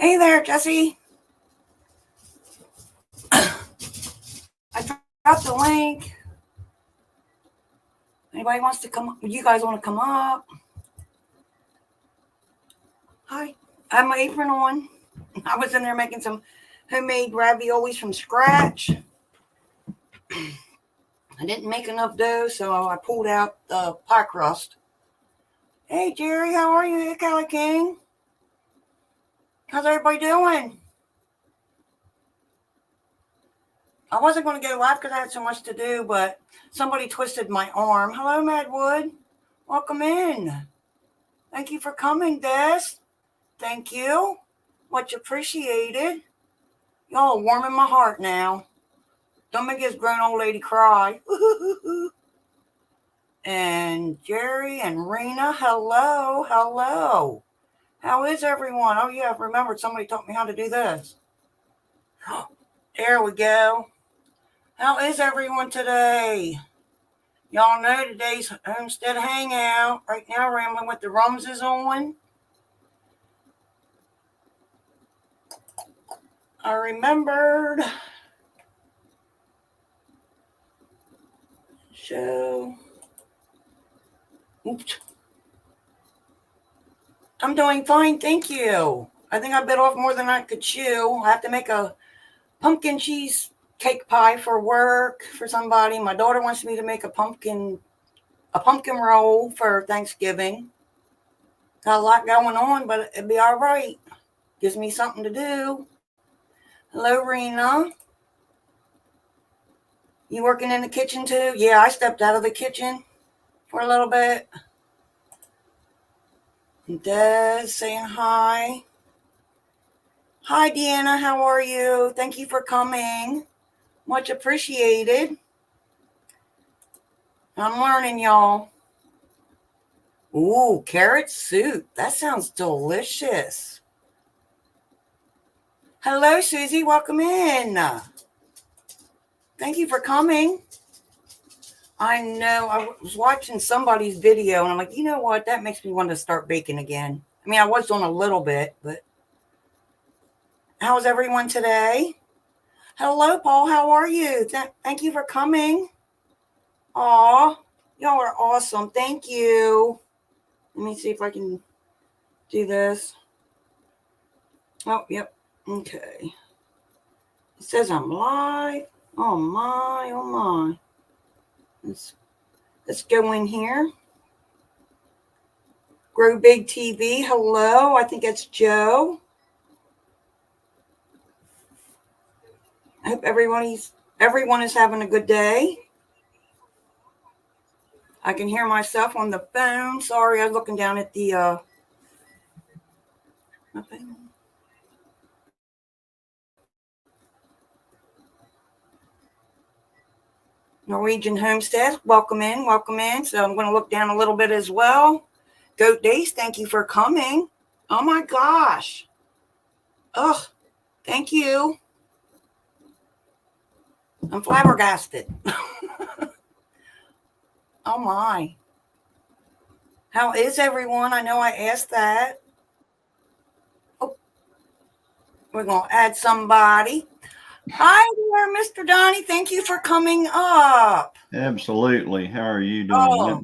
Hey there, Jesse. I dropped the link. Anybody wants to come? You guys want to come up? Hi. I have my apron on. I was in there making some homemade raviolis from scratch. I didn't make enough dough, so I pulled out the pie crust. Hey, Jerry, how are you? Hey, Cali King. How's everybody doing? I wasn't going to go live because I had so much to do, but somebody twisted my arm. Hello, Madwood. Welcome in. Thank you for coming, Des. Thank you. Much appreciated. Y'all are warming my heart now. Don't make this grown old lady cry. And Jerry and Rena, hello, hello. How is everyone? Oh, yeah, I've remembered somebody taught me how to do this. There we go. How is everyone today? Y'all know today's Homestead Hangout. Right now, Rambling with the Rums is on. I remembered. Show. Oops. I'm doing fine, thank you. I think I bit off more than I could chew. I have to make a pumpkin cheese cake pie for work for somebody. My daughter wants me to make a pumpkin roll for Thanksgiving. Got a lot going on, but it'll be all right. Gives me something to do. Hello, Rena. You working in the kitchen too? Yeah, I stepped out of the kitchen for a little bit. Des saying hi. Hi, Deanna. How are you? Thank you for coming. Much appreciated. I'm learning, y'all. Ooh, carrot soup. That sounds delicious. Hello, Susie. Welcome in. Thank you for coming. I know. I was watching somebody's video, and I'm like, you know what? That makes me want to start baking again. I mean, I was doing a little bit, but how's everyone today? Hello, Paul. How are you? Thank you for coming. Aw, y'all are awesome. Thank you. Let me see if I can do this. Oh, yep. Okay. It says I'm live. Oh my, oh my. Let's go in here. Grow Big TV. Hello. I think it's Joe. I hope everyone is having a good day. I can hear myself on the phone. Sorry, I was looking down at the my phone. Norwegian Homestead. Welcome in, welcome in. So I'm going to look down a little bit as well. Goat Days, thank you for coming. Oh my gosh. Ugh, thank you. I'm flabbergasted. Oh my. How is everyone? I know I asked that. Oh, we're going to add somebody. Hi there, Mr. Donnie. Thank you for coming up. Absolutely. How are you doing? Oh,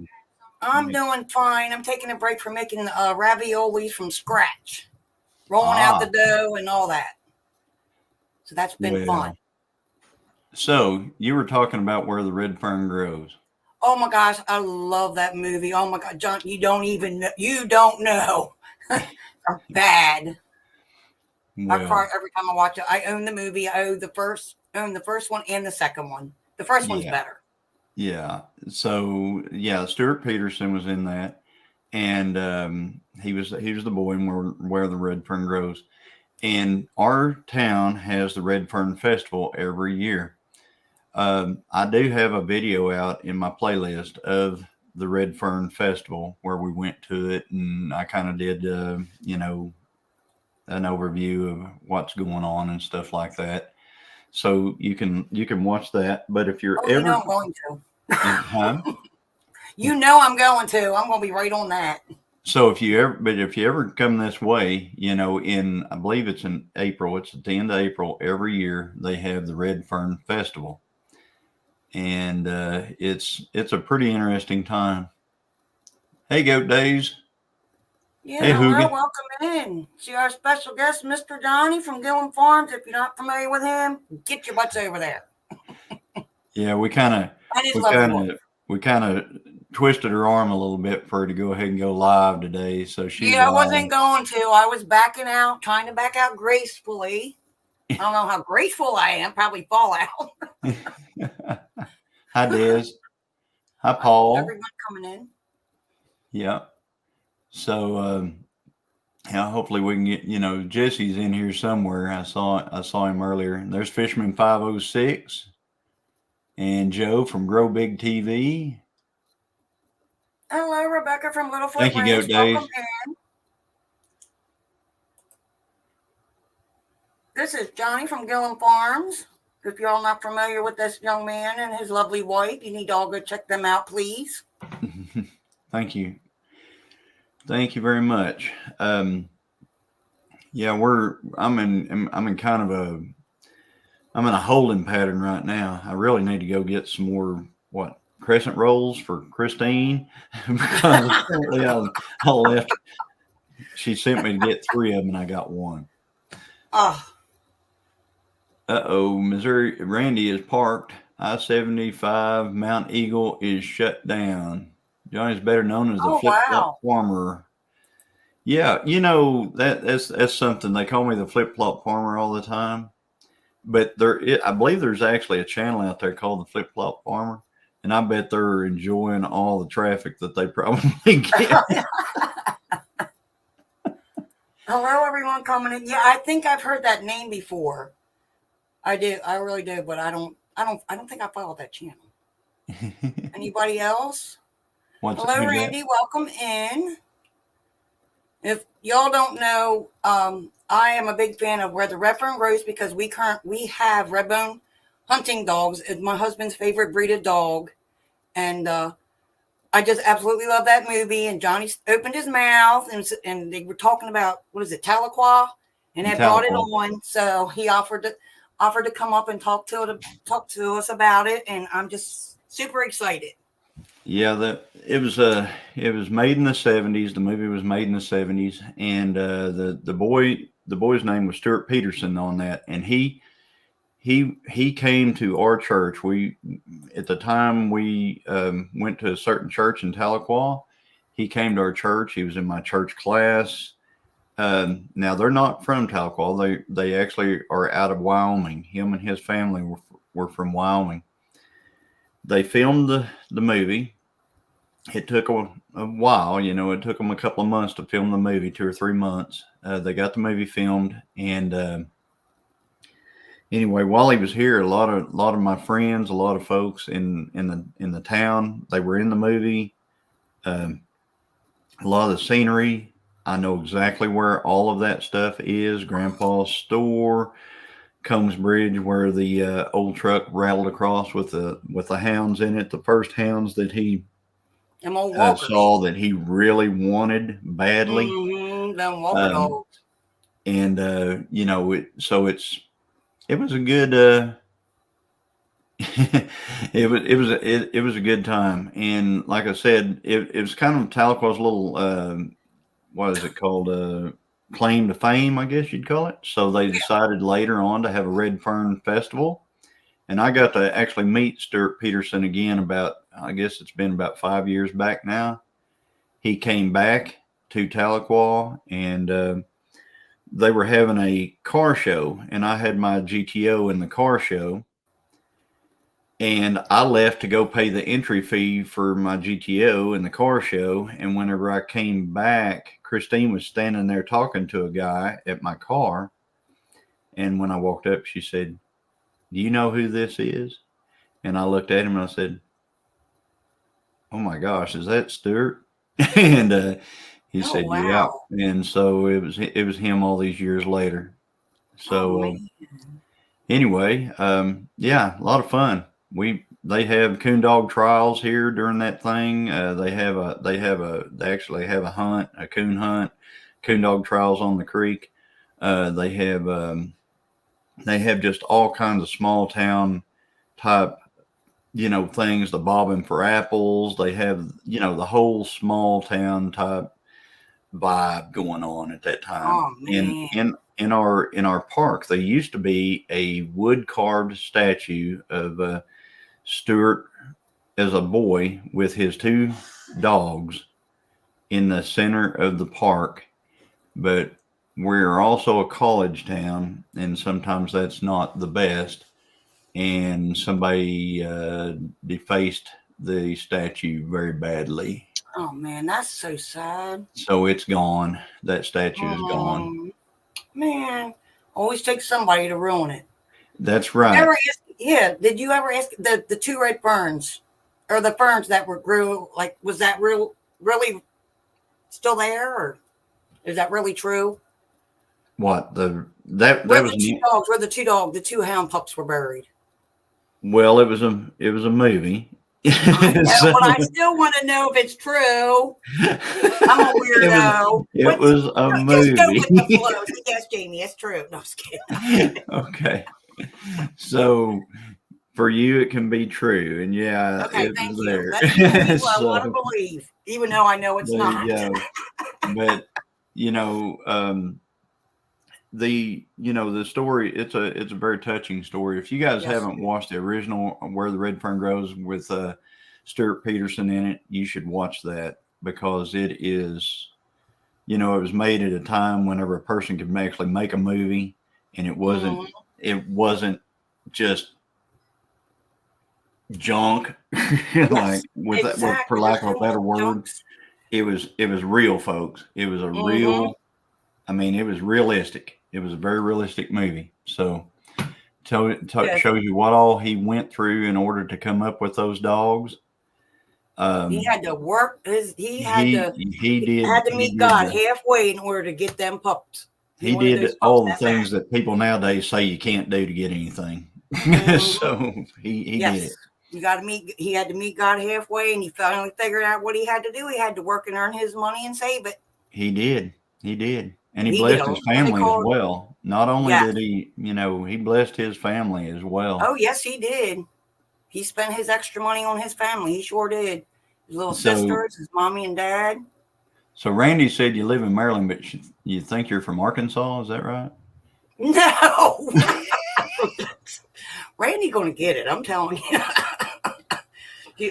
I'm doing fine. I'm taking a break from making raviolis from scratch, rolling out the dough and all that. So that's been fun. So you were talking about Where the Red Fern Grows. Oh my gosh, I love that movie. Oh my God, John, you don't know. Bad. Well, I cry every time I watch it. I own the movie. I own the first one and the second one. The first one's better. Yeah. So yeah, Stuart Peterson was in that, and he was the boy in Where the Red Fern Grows. And our town has the Red Fern Festival every year. I do have a video out in my playlist of the Red Fern Festival where we went to it, and I kind of did, an overview of what's going on and stuff like that. So you can watch that. But if you're you know I'm going to. Huh? You know I'm going to. I'm going to be right on that. So if you ever come this way, you know, I believe it's in April, it's at the end of April every year, they have the Red Fern Festival. And it's a pretty interesting time. Hey, Goat Days. Yeah, Hey, hello, Hoogie. welcome in. See our special guest, Mr. Johnny from Gillum Farms. If you're not familiar with him, get your butts over there. Yeah, we And his lovely wife. kind of twisted her arm a little bit for her to go ahead and go live today. So she's Yeah, I live. wasn't going to. I was backing out, trying to back out gracefully. I don't know how graceful I am. Probably fall out. Hi, Des. Hi, Paul. Everyone coming in. Yeah. So yeah, hopefully we can get, you know, Jesse's in here somewhere. I saw him earlier. There's Fisherman 506 and Joe from Grow Big TV. Hello, Rebecca from Littlefoot Thank you, Ranch. Goat Days. Welcome in. This is Johnny from Gillum Farms. If you're all not familiar with this young man and his lovely wife, you need to all go check them out, please. Thank you. Thank you very much. Yeah, I'm in kind of I'm in a holding pattern right now. I really need to go get some more crescent rolls for Christine because apparently I left. She sent me to get 3 of them and I got 1. Oh. Missouri. Randy is parked. I-75 Mount Eagle is shut down. Johnny's better known as the flip-flop farmer. Yeah, you know, that's something. They call me the flip-flop farmer all the time. But I believe there's actually a channel out there called the Flip-Flop Farmer. And I bet they're enjoying all the traffic that they probably get. Hello, everyone coming in. Yeah, I think I've heard that name before. I do. I really do, but I don't think I followed that channel. Anybody else? Hello, Randy. Welcome in. If y'all don't know, I am a big fan of where the Red Fern grows because we have Redbone hunting dogs. It's my husband's favorite breed of dog, and I just absolutely love that movie. And Johnny opened his mouth, and they were talking about what is it, Tahlequah, and they brought it on. So he offered to come up and talk to us about it, and I'm just super excited. Yeah, it was made in the 70s. The movie was made in the 70s, and the boy's name was Stuart Peterson on that, and he came to our church. At the time we went to a certain church in Tahlequah. He came to our church. He was in my church class. Now they're not from Tahlequah. They actually are out of Wyoming. Him and his family were from Wyoming. They filmed the movie. It took a while, you know. It took them a couple of months to film the movie, 2 or 3 months. They got the movie filmed, and anyway, while he was here, a lot of my friends, a lot of folks in the town, they were in the movie. A lot of the scenery, I know exactly where all of that stuff is. Grandpa's store, Combs Bridge, where the old truck rattled across with the hounds in it. The first hounds that he saw that he really wanted badly. Them Walker dogs. And you know, it was a good. It was a good time, and like I said, it was kind of Tahlequah's little what is it called, claim to fame, I guess you'd call it. So they decided later on to have a Red Fern Festival, and I got to actually meet Stuart Peterson again I guess it's been about 5 years back now. He came back to Tahlequah, and they were having a car show, and I had my GTO in the car show. And I left to go pay the entry fee for my GTO in the car show. And whenever I came back, Christine was standing there talking to a guy at my car. And when I walked up, she said, "Do you know who this is?" And I looked at him and I said, "Oh my gosh, is that Stuart?" And he said, wow. "Yeah." And so it was him all these years later. So anyway, yeah, a lot of fun. they have coon dog trials here during that thing. They actually have a hunt, a coon hunt, coon dog trials on the creek. They have just all kinds of small town type, things, the bobbing for apples. They have, the whole small town type vibe going on at that time. Oh man. In our park, there used to be a wood carved statue of Stuart as a boy with his two dogs in the center of the park. But we're also a college town, and sometimes that's not the best. And somebody defaced the statue very badly. Oh man, that's so sad. So it's gone. That statue is gone. Man, always takes somebody to ruin it. That's right. Did you ever ask the two red ferns, or the ferns that grew? Like, was that really still there, or is that really true? What that Where was the two dogs? Where the two hound pups were buried? Well, it was a movie. But I still want to know if it's true. I'm a weirdo. It was a movie. Just go with the flow. Yes, Jamie, it's true. No, I'm just kidding. Okay. So for you, it can be true. And yeah, okay, it thank was you. there. That's what I want to believe, even though I know it's not. But the story, it's a very touching story. If you guys haven't watched the original Where the Red Fern Grows with Stuart Peterson in it, you should watch that, because it is, it was made at a time whenever a person could actually make a movie, and it wasn't just junk, like for lack of a better word. It was real, folks. It was a real, it was realistic. It was a very realistic movie. So shows you what all he went through in order to come up with those dogs. He had to work. He had to meet God halfway in order to get them pups. He did all the things that people nowadays say you can't do to get anything. So he did it. He had to meet God halfway, and he finally figured out what he had to do. He had to work and earn his money and save it. He did. And he blessed his family as well. Not only did he, he blessed his family as well. Oh, yes, he did. He spent his extra money on his family. He sure did. His little sisters, his mommy and dad. So Randy said you live in Maryland, but you think you're from Arkansas. Is that right? No. Randy going to get it. I'm telling you.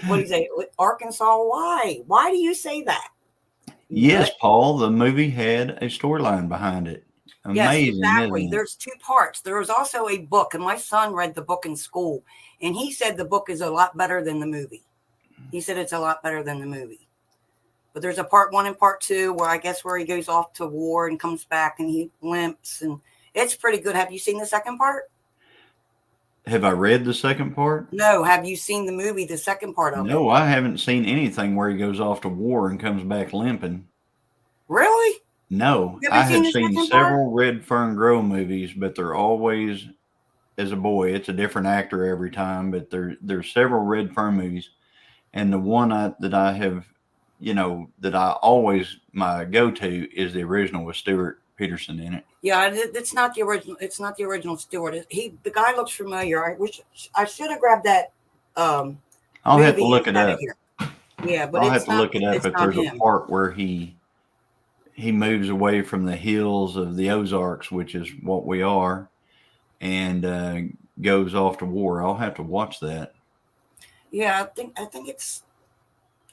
What do you say? Arkansas? Why? Why do you say that? Yes, Paul, the movie had a storyline behind it. Amazing. Yes, exactly. There's two parts. There was also a book, and my son read the book in school, and he said the book is a lot better than the movie. He said it's a lot better than the movie. But there's a part 1 and part 2 where he goes off to war and comes back and he limps, and it's pretty good. Have you seen the second part? Have I read the second part? No. Have you seen the movie, the second part of it? No, I haven't seen anything where he goes off to war and comes back limping. Really? No, I have seen several Red Fern Grow movies, but they're always as a boy. It's a different actor every time, but there's several Red Fern movies. And the one that I have, that I always, my go-to is the original with Stuart Peterson in it. Yeah, it's not the original. It's not the original Stuart. The guy looks familiar. I wish I should have grabbed that. I'll have to look it up. Yeah, but I'll have to look it up. If there's a part where he moves away from the hills of the Ozarks, which is what we are, and goes off to war. I'll have to watch that. Yeah, I think it's.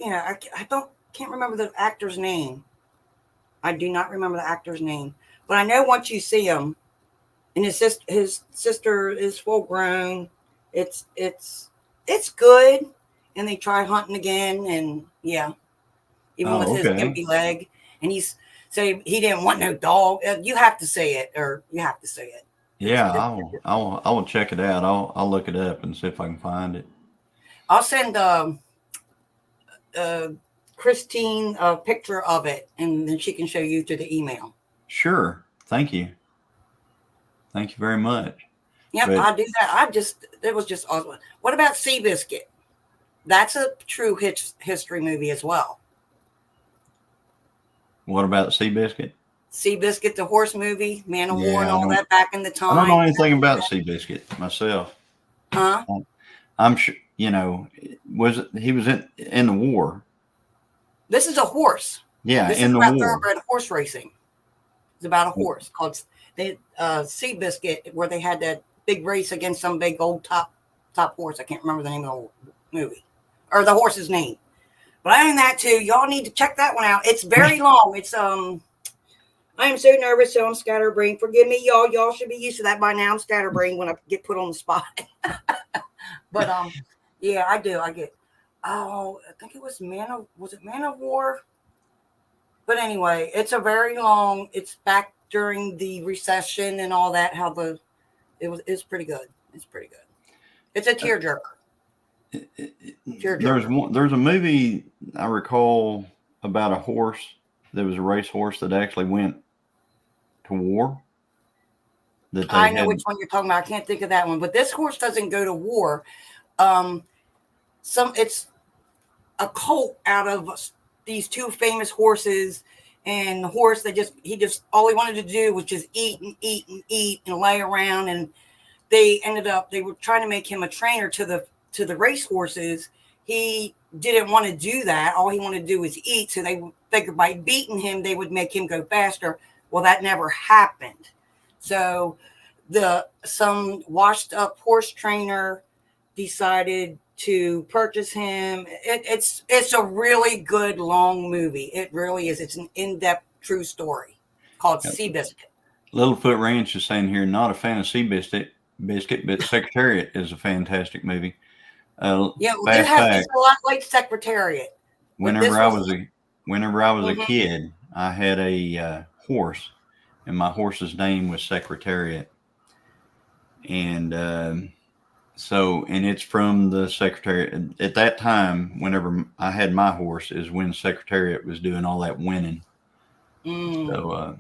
Yeah, I can't remember the actor's name. I do not remember the actor's name, but I know once you see him, and his sister is full grown. It's good, and they try hunting again, and yeah, even with his empty leg, and he didn't want no dog. You have to say it, or you have to say it. Yeah, I will check it out. I'll look it up and see if I can find it. I'll send Christine a picture of it, and then she can show you through the email. Sure. Thank you. Thank you very much. Yep, But I do that. It was just awesome. What about Seabiscuit? That's a true history movie as well. what about Seabiscuit? Seabiscuit, the horse movie, Man of War, and Yeah, all that back in the I don't know time. anything about Seabiscuit myself. Huh? I'm sure, he was in the war. This is a horse. Yeah, This is in the about war. thoroughbred horse racing. It's about a horse called Seabiscuit, where they had that big race against some big old top horse. I can't remember the name of the movie or the horse's name. But other than that too, y'all need to check that one out. It's very long. It's I am so nervous, so I'm scatterbrained. Forgive me, y'all. Y'all should be used to that by now. I'm scatterbrained when I get put on the spot. But yeah, I do. I get. Oh, I think it was Man of War? But anyway, it's a very long. It's back during the recession and all that. It's pretty good. It's pretty good. It's a tearjerker. There's a movie I recall about a horse that was a race horse that actually went to war. I know which one you're talking about. I can't think of that one. But this horse doesn't go to war. It's a colt out of these two famous horses, and the horse that all he wanted to do was just eat and eat and eat and lay around. And they were trying to make him a trainer to the race horses. He didn't want to do that. All he wanted to do was eat. So they figured by beating him, they would make him go faster. Well, that never happened. So some washed up horse trainer decided to purchase him. It's a really good long movie. It really is. It's an in-depth true story called Seabiscuit. Littlefoot Ranch is saying here, not a fan of Seabiscuit, but Secretariat is a fantastic movie. It's a lot like Secretariat. Whenever I was a kid, I had a horse, and my horse's name was Secretariat, and and it's from the Secretariat. At that time, whenever I had my horse, is when Secretariat was doing all that winning. So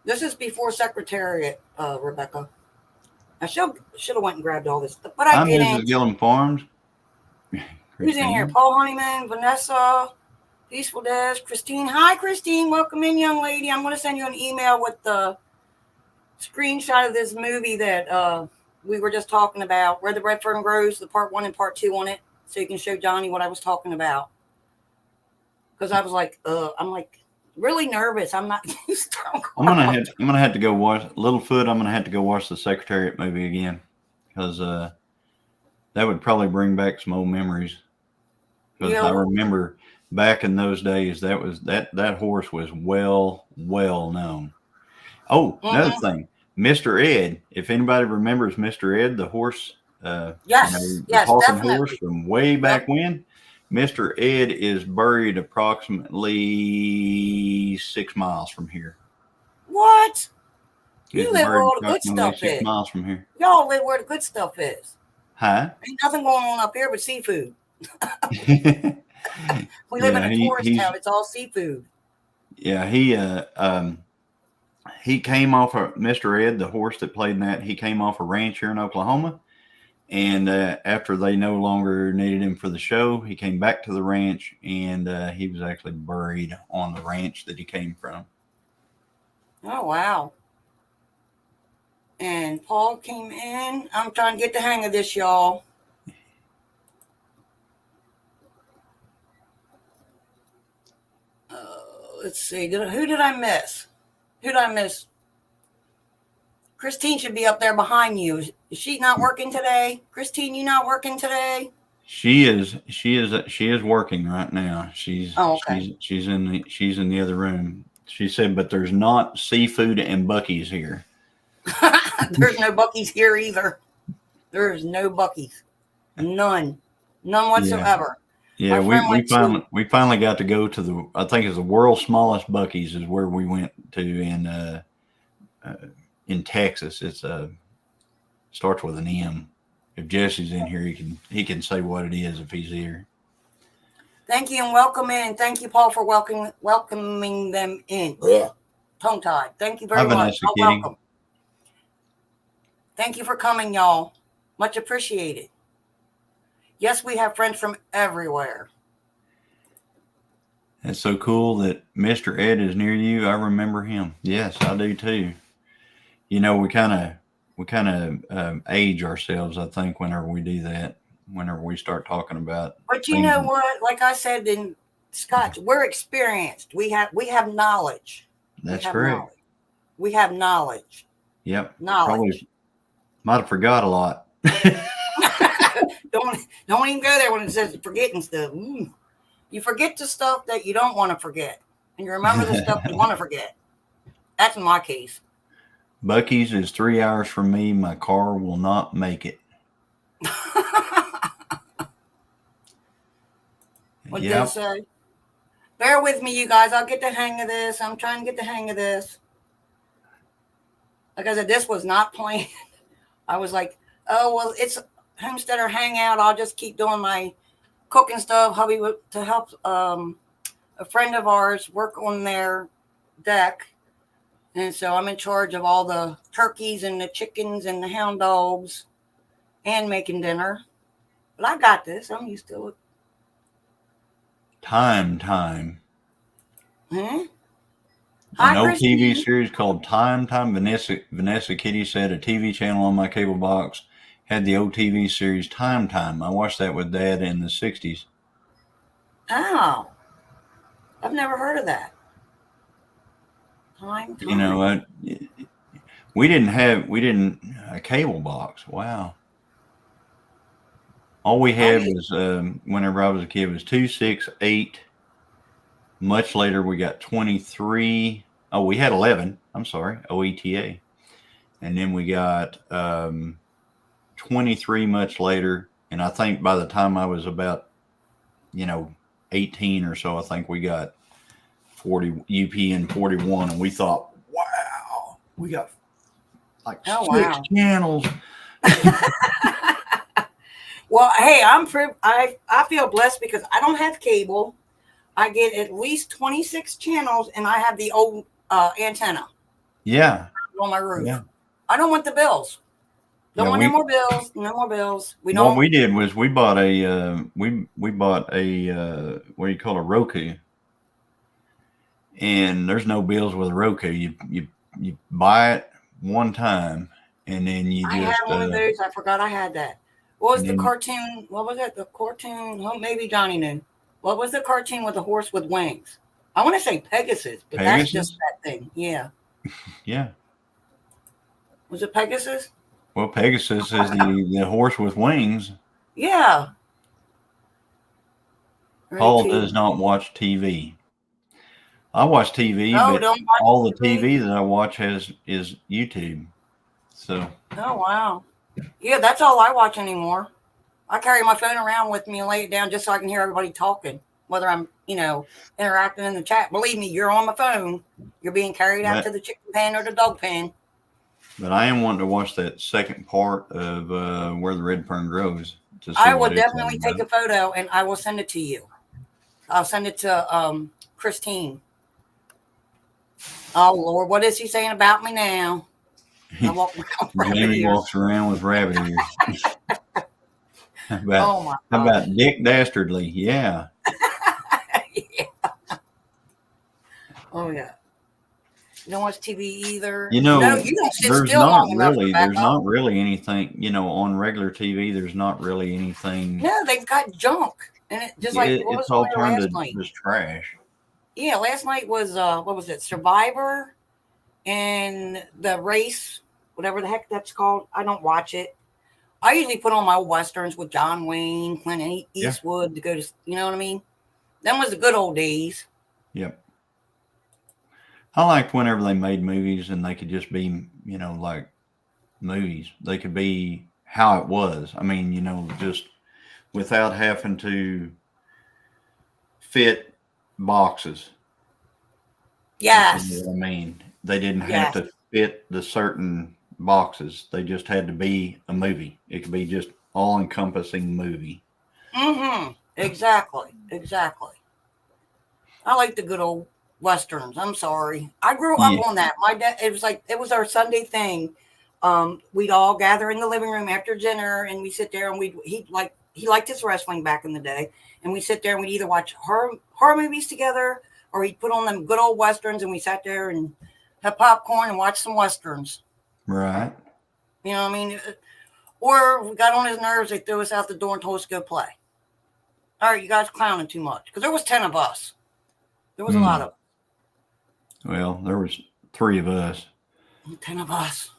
this is before Secretariat, Rebecca. I should have went and grabbed all this stuff, but I'm Mrs. Gillum Farms. Who's in here? Paul Honeyman, Vanessa, Peaceful Des, Christine. Hi, Christine. Welcome in, young lady. I'm going to send you an email with the screenshot of this movie that we were just talking about, Where the Red Fern Grows, the part 1 and part 2 on it, so you can show Johnny what I was talking about. Because I was like, I'm like really nervous. I'm not used to I'm gonna have to go watch Littlefoot. I'm gonna have to go watch the Secretariat movie again, because that would probably bring back some old memories. Because I remember back in those days, that horse was well known. Oh, another thing, Mr. Ed. If anybody remembers Mr. Ed, the horse, yes, the talking definitely. Horse from way back when. Mr. Ed is buried approximately 6 miles from here. What? You live where all the good stuff is. 6 miles from here. Y'all live where the good stuff is. Huh? Ain't nothing going on up here but seafood. We live in a tourist town. It's all seafood. Yeah, he came off of Mr. Ed, the horse that played in that. He came off a ranch here in Oklahoma. And after they no longer needed him for the show, he came back to the ranch, and he was actually buried on the ranch that he came from. Oh, wow. And Paul came in. I'm trying to get the hang of this, y'all. Let's see. Who did I miss? Who did I miss? Christine should be up there behind you. Is she not working today? Christine, you not working today? She is working right now. She's in the other room. She said, but there's not seafood and Buc-ee's here. There's no Buc-ee's here either. There's no Buc-ee's. None whatsoever. Yeah, we finally got to go to I think it's the world's smallest Buc-ee's is where we went to in Texas. It's starts with an M. If Jesse's in here, he can say what it is if he's here. Thank you and welcome in. Thank you, Paul, for welcoming them in. Tongue tied. Thank you very much. Welcome. Thank you for coming, y'all. Much appreciated. Yes, we have friends from everywhere. It's so cool that Mr. Ed is near you. I remember him. Yes, I do too. You know, we kind of age ourselves, I think, whenever we do that. Whenever we start talking about But you things. know what? Like I said in Scotch, we're experienced. We have knowledge. That's we have correct. knowledge. We have knowledge. Yep. Knowledge. Probably might have forgot a lot. don't even go there when it says forgetting stuff. You forget the stuff that you don't want to forget, and you remember the stuff you want to forget. That's in my case. Bucky's is 3 hours from me. My car will not make it. What did they say? Bear with me, you guys. I'll get the hang of this. I'm trying to get the hang of this. Like I said, this was not planned. I was like, oh, well, it's Homesteader Hangout. I'll just keep doing my cooking stuff. Hubby to help a friend of ours work on their deck. And so I'm in charge of all the turkeys and the chickens and the hound dogs and making dinner. But I got this. I'm used to it. Time. Hmm? An old TV series called Time. Vanessa Kitty said a TV channel on my cable box had the old TV series Time. I watched that with Dad in the 60s. Oh. I've never heard of that. Time. You know, we didn't a cable box. Wow. All we had was, whenever I was a kid, was 2, 6, 8. Much later, we got 23. Oh, we had 11. I'm sorry, OETA. And then we got 23 much later. And I think by the time I was about, 18 or so, I think we got 40 UPN 41. And we thought, wow, we got like 6 channels. Well, hey, I feel blessed because I don't have cable. I get at least 26 channels, and I have the old antenna. Yeah. On my roof. Yeah. I don't want the bills. Don't want any more bills. No more bills. What we did was we bought a what do you call a Roku, and there's no bills with a Roku. You buy it one time, and then you just. I had one of those. I forgot I had that. What was the cartoon? What was it? The cartoon? Well, maybe Johnny knew. What was the cartoon with the horse with wings? I want to say Pegasus, but that's just that thing. Yeah. Yeah. Was it Pegasus? Well, Pegasus is the horse with wings. Yeah. Paul does not watch TV. I watch TV, but all the TV that I watch is YouTube. So. Oh, wow. Yeah, that's all I watch anymore. I carry my phone around with me and lay it down just so I can hear everybody talking, whether I'm, interacting in the chat. Believe me, you're on my phone. You're being carried out to the chicken pen or the dog pen. But I am wanting to watch that second part of Where the Red Fern Grows. I will definitely take a photo and I will send it to you. I'll send it to Christine. Oh, Lord, what is he saying about me now? Jamie walks around with rabbit ears. How God. about Dick Dastardly? Yeah. Yeah. Oh, yeah. You don't watch TV either. No, you don't sit there's still not long really. There's not really anything. On regular TV, there's not really anything. No, they've got junk, and it's all turned to just trash. Yeah, last night was what was it? Survivor, and the race, whatever the heck that's called. I don't watch it. I usually put on my westerns with John Wayne, Clint Eastwood to go to. You know what I mean? Them was the good old days. Yep. I liked whenever they made movies and they could just be, like movies. They could be how it was. I mean, just without having to fit boxes. Yes. You know what I mean, they didn't have to fit the certain boxes. They just had to be a movie. It could be just all-encompassing movie. Mm-hmm. Exactly. I like the good old westerns. I'm sorry. I grew up on that. My dad, it was our Sunday thing. we'd all gather in the living room after dinner, and we sit there and he liked his wrestling back in the day, and we sit there and we'd either watch horror movies together, or he'd put on them good old westerns, and we sat there and had popcorn and watched some westerns. Right. You know what I mean? Or we got on his nerves, they threw us out the door and told us to go play. All right, you guys clowning too much, because there was 10 of us. There was a lot of. Well, there was 3 of us. 10 of us.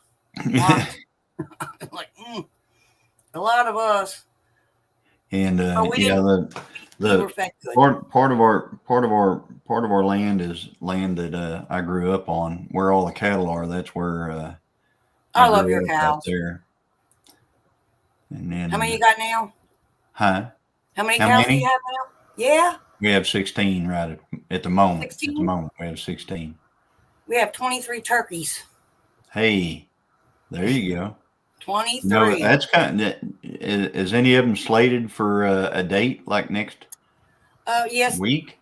Like a lot of us. And we the were fed good. part of our land is land that I grew up on, where all the cattle are. That's where I love grew your up cows. out there. And then How many you got now? Huh? How many cows do you have now? Yeah. We have 16 right at the moment. 16? At the moment, we have 16. We have 23 turkeys. Hey, there you go. 23. No, that's kind of. Is any of them slated for a date like next yes. week?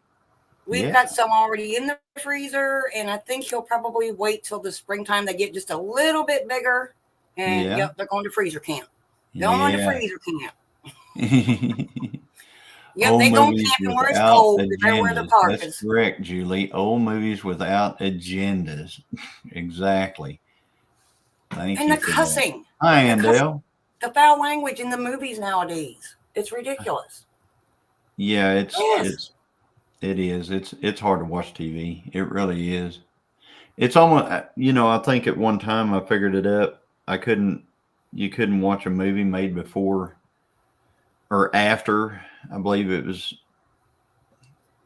We've got some already in the freezer, and I think he'll probably wait till the springtime. They get just a little bit bigger, and yep, they're going to freezer camp. Going to freezer camp. Yep, they go camping where it's cold. They're where the park is. That's correct, Julie. Old movies without agendas. Exactly. Thank you. And the cussing. Hi, Andale. The foul language in the movies nowadays. It's ridiculous. Yeah, it is. It's hard to watch TV. It really is. It's almost, I think at one time I figured it up. You couldn't watch a movie made before or after. I believe it was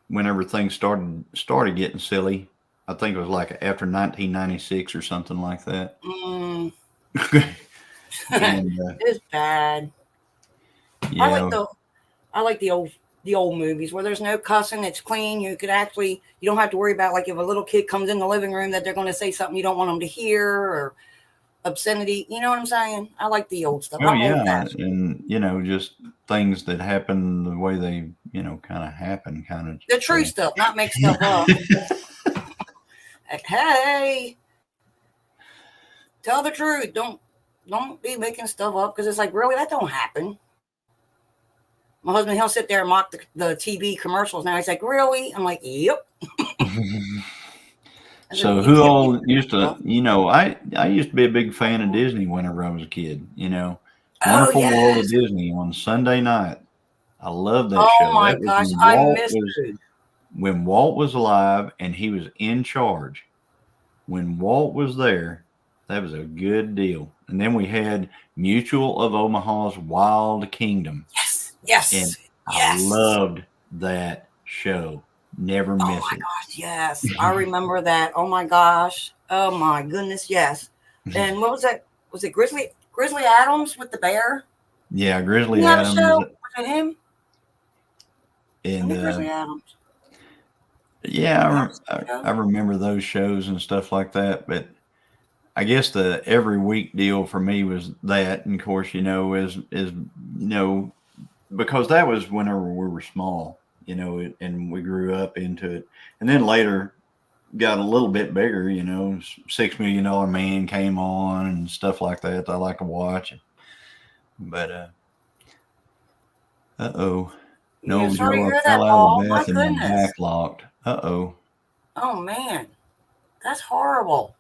whenever things started getting silly. I think it was like after 1996 or something like that. And, it's bad. Yeah. I like the old movies where there's no cussing. It's clean. You don't have to worry about, like, if a little kid comes in the living room that they're going to say something you don't want them to hear, or obscenity. You know what I'm saying? I like the old stuff. Oh, yeah. And, just things that happen the way they, kind of happen. The true stuff, not make stuff up. Hey, tell the truth. Don't be making stuff up, because it's like, really, that don't happen. My husband, he'll sit there and mock the TV commercials. Now he's like, really? I'm like, yep. So who all used to, I used to be a big fan of Disney whenever I was a kid, Wonderful World of Disney on Sunday night. I love that show. Oh my gosh, I missed it. When Walt was alive and he was in charge. When Walt was there, that was a good deal. And then we had Mutual of Omaha's Wild Kingdom. Yes. And I loved that show. Never miss it. Oh my gosh, yes. I remember that. Oh my gosh. Oh my goodness, yes. And what was that? Was it Grizzly Adams with the bear? Yeah, Grizzly Adams. Was it him? And Grizzly Adams. Yeah, I remember those shows and stuff like that. But I guess the every week deal for me was that, and of course, because that was whenever we were small, and we grew up into it, and then later got a little bit bigger. $6 Million Man came on and stuff like that. I like to watch, but no, yeah, sorry to Joe, hear I fell that, out of the Paul. bath and my back locked. Oh man, that's horrible.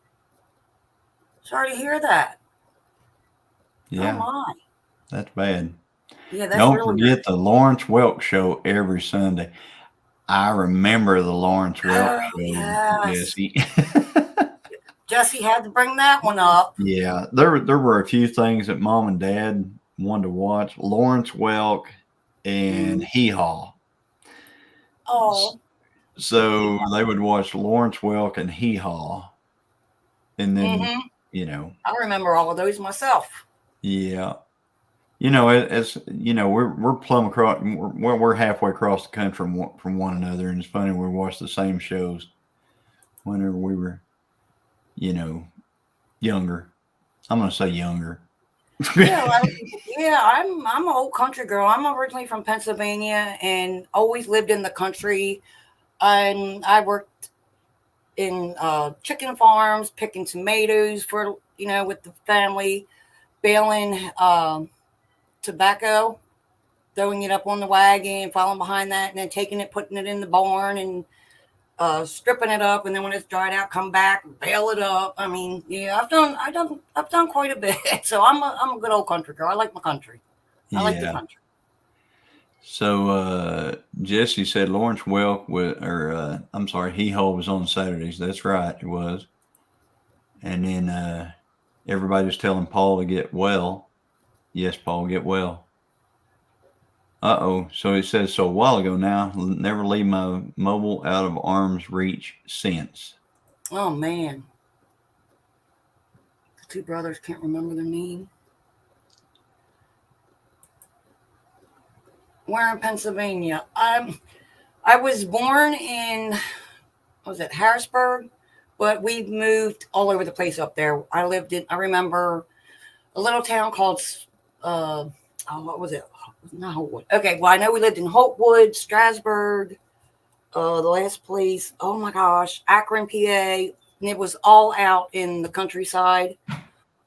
Sorry to hear that. Yeah, oh my, that's bad. Yeah, that's Don't really forget the Lawrence Welk show every Sunday. I remember the Lawrence Welk show, yes. Jesse. Jesse had to bring that one up. Yeah, there were a few things that Mom and Dad wanted to watch: Lawrence Welk and Hee Haw. Oh. So they would watch Lawrence Welk and Hee Haw, and then I remember all of those myself. Yeah. We're plumb across. We're halfway across the country from one another, and it's funny we watched the same shows whenever we were, younger. I'm going to say younger. I'm an old country girl. I'm originally from Pennsylvania and always lived in the country. And I worked in chicken farms, picking tomatoes for with the family baling tobacco, throwing it up on the wagon, following behind that, and then taking it, putting it in the barn, and stripping it up, and then when it's dried out, come back, bale it up. I mean, yeah, I've done quite a bit. So I'm a good old country girl. I like my country. I like the Yeah. country. So Jesse said Lawrence Welk he was on Saturdays. That's right, it was. And then everybody was telling Paul to get well. Yes, Paul, get well. So it says, so a while ago now, never leave my mobile out of arm's reach since. Oh, man. The two brothers, can't remember their name. Where in Pennsylvania? I was born in, Harrisburg, but we've moved all over the place up there. I remember a little town called, what was it? Not Holtwood. Okay, well, I know we lived in Holtwood, Strasburg, the last place, oh my gosh, Akron, PA, and it was all out in the countryside.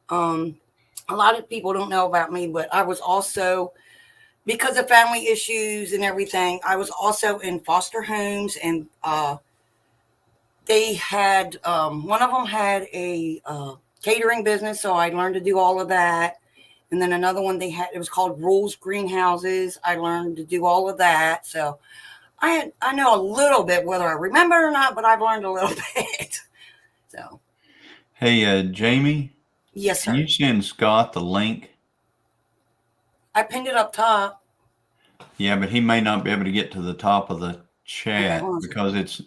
A lot of people don't know about me, but I was also, because of family issues and everything, I was also in foster homes, and they had, one of them had a catering business, so I learned to do all of that. And then another one it was called Rules Greenhouses. I learned to do all of that. So I know a little bit, whether I remember it or not, but I've learned a little bit. So. Hey, Jamie. Yes, sir. Can you send Scott the link? I pinned it up top. Yeah, but he may not be able to get to the top of the chat because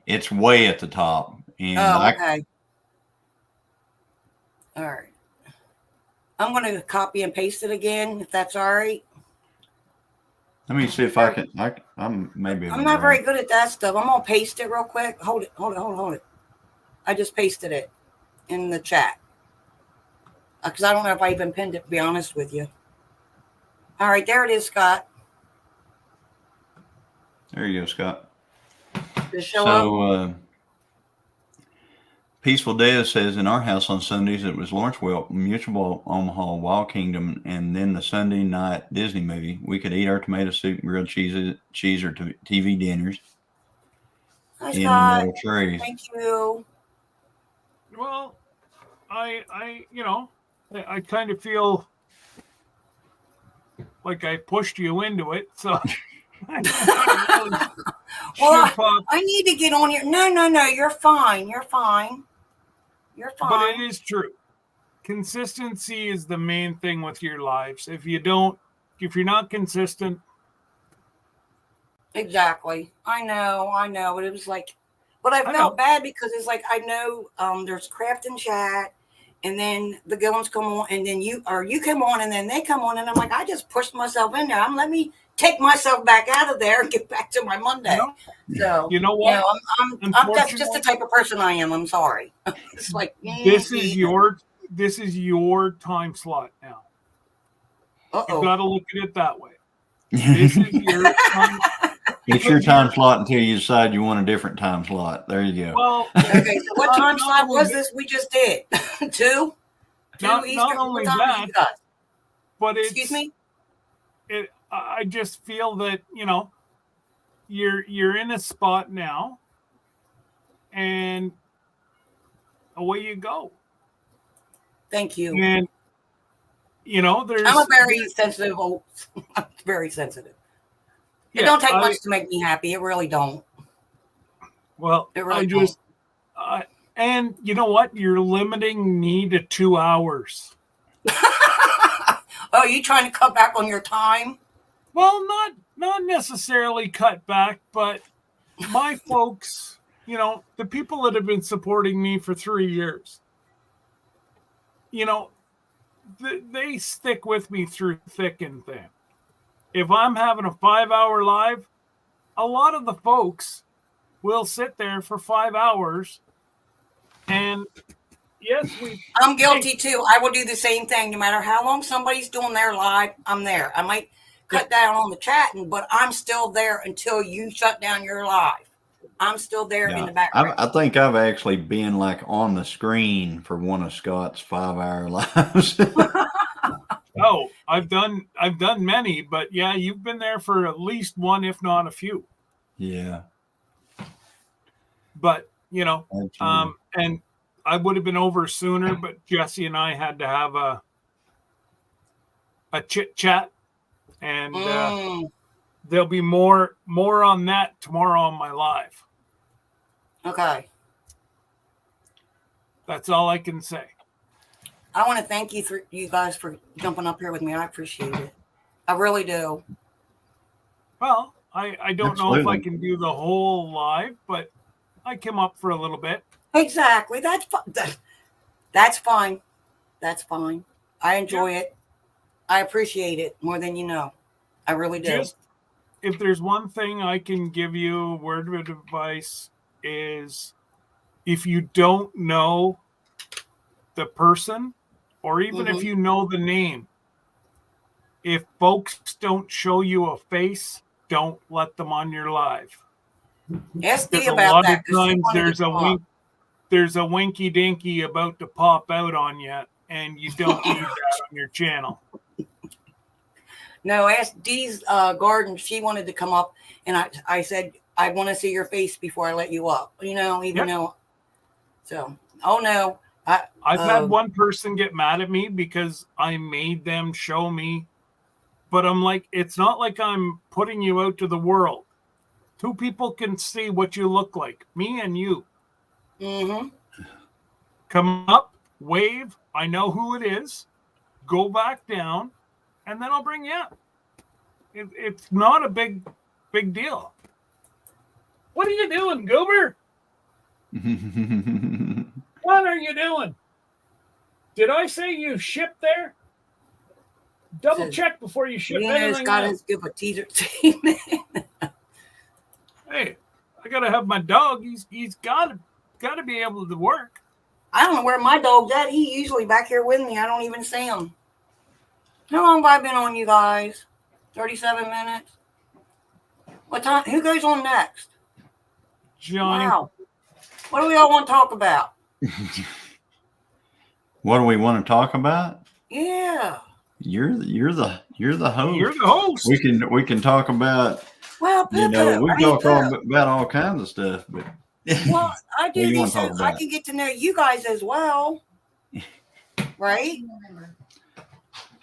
it's way at the top. And okay. All right. I'm going to copy and paste it again, if that's all right. Let me see if I can. I'm not very good at that stuff. I'm going to paste it real quick. Hold it. I just pasted it in the chat. Because I don't know if I even pinned it, to be honest with you. All right, there it is, Scott. There you go, Scott. So, Peaceful Des says, in our house on Sundays, it was Lawrence Welk, Mutual Omaha, Wild Kingdom, and then the Sunday night Disney movie. We could eat our tomato soup, grilled cheese or TV dinners in the metal trays. Thank you. Well, I kind of feel like I pushed you into it, so. Well, I need to get on here. No, you're fine. You're fine. But it is true. Consistency is the main thing with your lives. If you're not consistent. Exactly. I know. But it was like, but I felt bad because it's like, I know there's Craft and Chat, and then the Gillums come on, and then you come on, and then they come on, and I'm like, I just pushed myself in there. Let me take myself back out of there and get back to my Monday. So you know what? That's just the type of person I am. I'm sorry. It's like this is your time slot now. You got to look at it that way. This is your time. It's your time slot until you decide you want a different time slot. There you go. Well, okay. So what time slot was this we just did? Two not Eastern. Only that, but excuse me. I just feel that you're in a spot now, and away you go. Thank you. And there's. I'm a very sensitive. I'm very sensitive. It don't take much to make me happy. It really don't. Well, it really don't. And you know what? You're limiting me to 2 hours. Oh, you trying to cut back on your time? Well, not necessarily cut back, but my folks, the people that have been supporting me for 3 years, they stick with me through thick and thin. If I'm having a 5-hour live, a lot of the folks will sit there for 5 hours. And yes, I'm guilty too. I will do the same thing. No matter how long somebody's doing their live, I'm there. I might cut down on the chatting, but I'm still there until you shut down your live. I'm still there in Yeah, the background. I think I've actually been like on the screen for one of Scott's 5-hour lives. Oh, I've done many, but yeah, you've been there for at least one, if not a few. Yeah, But absolutely. and I would have been over sooner, but Jesse and I had to have a chit chat, and there'll be more on that tomorrow on my live. Okay. That's all I can say. I want to thank you guys for jumping up here with me. I appreciate it. I really do. Well, I don't know if I can do the whole live, but I came up for a little bit. Exactly. That's that's fine. That's fine. I enjoy it. I appreciate it more than you know. I really do. Just if there's one thing I can give you, a word of advice is if you don't know the person, or even if you know the name, if folks don't show you a face, don't let them on your live. Ask Dee A about lot that. of times there's a winky dinky about to pop out on you, and you don't need that on your channel. No, ask Dee's garden. She wanted to come up, and I said, I want to see your face before I let you up. Even though. So, oh no. I've had one person get mad at me because I made them show me, but I'm like, it's not like I'm putting you out to the world. Two people can see what you look like, me and you. Mm-hmm. Come up, wave, I know who it is, go back down, and then I'll bring you up. It's not a big deal. What are you doing, Goober? What are you doing? Did I say you shipped there? Double check before you ship anything. Scott has give a teaser statement. Hey, I gotta have my dog. He's gotta be able to work. I don't know where my dog's at. He's usually back here with me. I don't even see him. How long have I been on, you guys? 37 minutes. What time? Who goes on next? Johnny. Wow. What do we all want to talk about? What do we want to talk about? Yeah. You're the host. You're the host. We can talk about. Well, we talk about all kinds of stuff, but. Well, I do these so I can get to know you guys as well, right?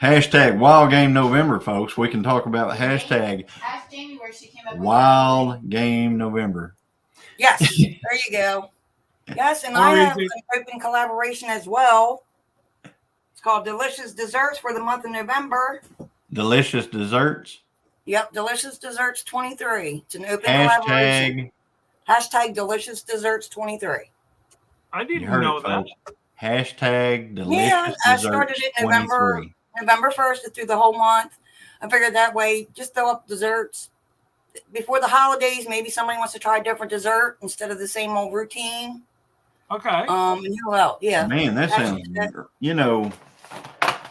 Hashtag Wild Game November, folks. We can talk about hashtag Ask Jamie where she came up with Wild Game November. Yes, there you go. Yes, and I have an open collaboration as well. It's called Delicious Desserts for the month of November. Delicious Desserts? Yep, Delicious Desserts 23. It's an open collaboration. Hashtag Delicious Desserts 23. I didn't know that. Hashtag Delicious Desserts. I started it November 1st through the whole month. I figured that way, just throw up desserts. Before the holidays, maybe somebody wants to try a different dessert instead of the same old routine. Okay. Yeah. Man, that sounds,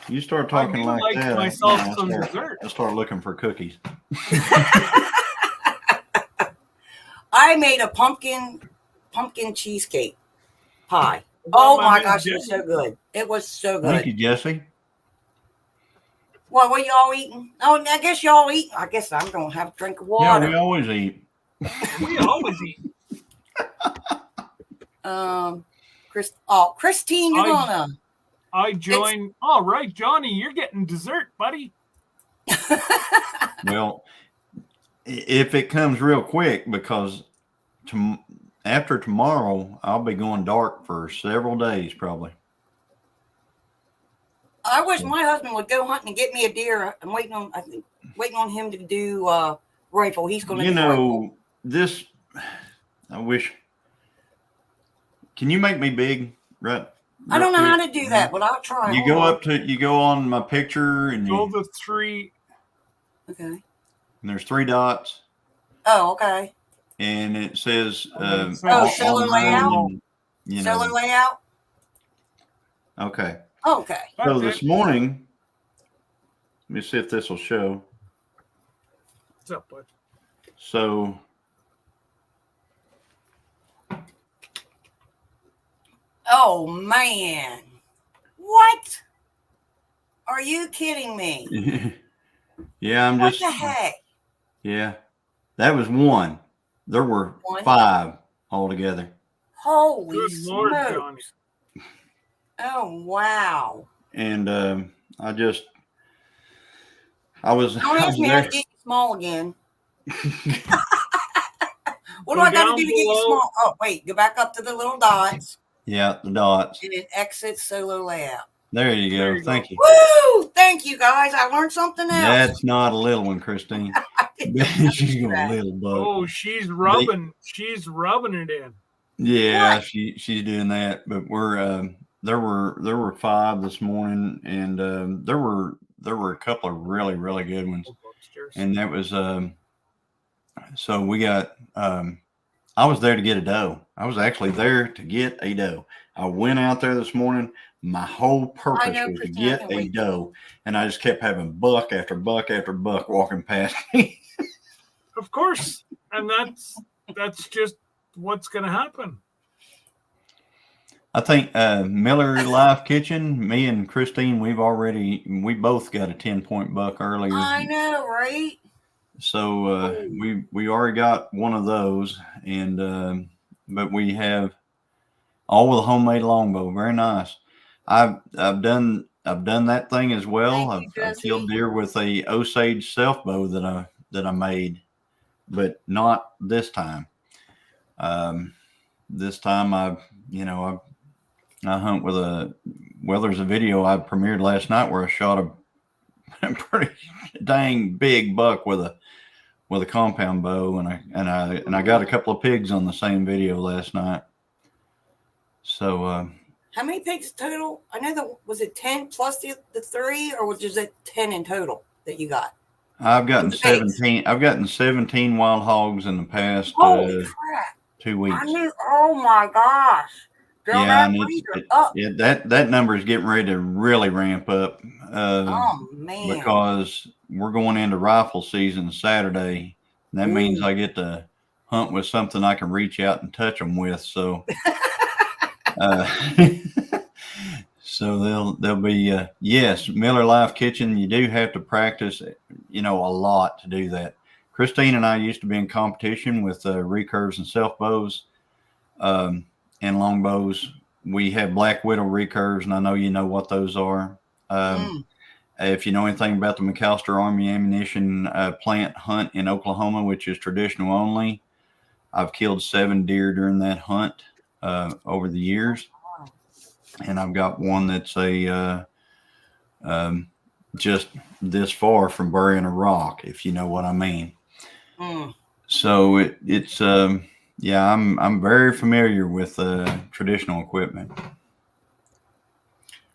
you start talking like that. Myself some dessert. I start looking for cookies. I made a pumpkin cheesecake pie. Oh my gosh, it was so good. It was so good. Thank you, Jesse. What y'all eating? Oh, I guess y'all eat. I guess I'm going to have a drink of water. Yeah, we always eat. We always eat. Christine, you're gonna. I joined. All right, Johnny, you're getting dessert, buddy. Well, if it comes real quick, because after tomorrow, I'll be going dark for several days, probably. I wish my husband would go hunting and get me a deer. I'm waiting on him to do rifle. He's going to. This. I wish. Can you make me big? Right. I don't know how to do that, but I'll try. You go on my picture and you go the three. Okay. And there's 3 dots. Oh, okay. And it says solar layout. Solar layout. Okay. Okay. So this morning, let me see if this will show. What's up, bud? So Oh man. What? Are you kidding me? Yeah, I'm What just. the heck? Yeah, that was one. There were One? 5 altogether. Holy Good Lord, smokes. Johnny. Oh wow. And I was Don't ask me how to there. get you small again. What do Go I got to down do to get you below. small? Oh, wait. Go back up to the little dots Yeah, the dots. and then exit Solo Lab. There you There go. you Thank go. you. Woo! Thank you, guys. I learned something else. That's not a little one, Christine. She's going little buck. Oh, she's rubbing it in. Yeah, What? she's doing that. But we're there were 5 this morning, and there were a couple of really really good ones. Upstairs. And that was so we got I was there to get a doe. I was actually there to get a doe. I went out there this morning. My whole purpose know, was to Christine, I get can't a wait. doe, and I just kept having buck after buck after buck walking past me. Of course, and that's just what's going to happen. I think Miller Life Kitchen, me and Christine, we both got a 10-point buck earlier. I know, right? So we already got one of those, and but we have all with a homemade longbow. Very nice. I've done that thing as well. Thank you, I've killed Jesse. deer with a Osage self bow that I made, but not this time. This time I hunt with there's a video I premiered last night where I shot a pretty dang big buck with a compound bow, and I got a couple of pigs on the same video last night. So How many pigs total? I know was it 10 plus the 3, or was it 10 in total that you got? I've gotten With the pigs. 17. I've gotten 17 wild hogs in the past Holy crap. 2 weeks. Oh my gosh. Girl, Yeah, that and breeder up. that number is getting ready to really ramp up. Oh man. Because we're going into rifle season Saturday. And that means I get to hunt with something I can reach out and touch them with. So, so they'll be yes, Miller Life Kitchen. You do have to practice, a lot to do that. Christine and I used to be in competition with recurves and self bows and longbows. We have Black Widow recurves, and I know you know what those are. If you know anything about the McAllister Army Ammunition plant hunt in Oklahoma, which is traditional only, I've killed 7 deer during that hunt over the years. And I've got one that's just this far from burying a rock, if you know what I mean. So it's I'm very familiar with traditional equipment.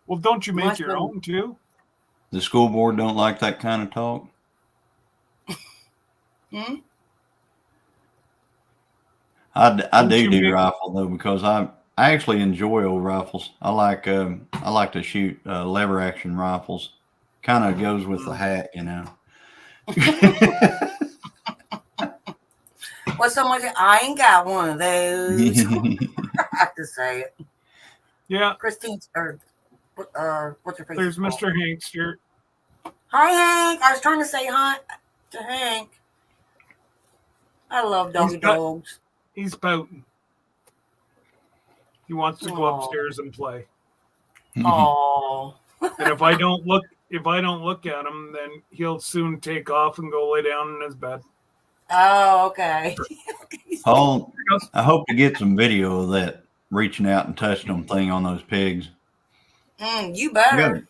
Well, don't you make your own too? The school board don't like that kind of talk. I do rifle though, because I actually enjoy old rifles. I like to shoot lever action rifles. Kind of goes with the hat, Well, someone said, I ain't got one of those. I have to say it. Yeah. Christine's, what's her face? There's Mr. Hankster. Hi, Hank. I was trying to say hi to Hank. I love doggy dogs. He's pouting. He wants to go upstairs and play. Oh. And if I don't look at him, then he'll soon take off and go lay down in his bed. Oh, okay. Paul, I hope to get some video of that reaching out and touching them thing on those pigs. You better.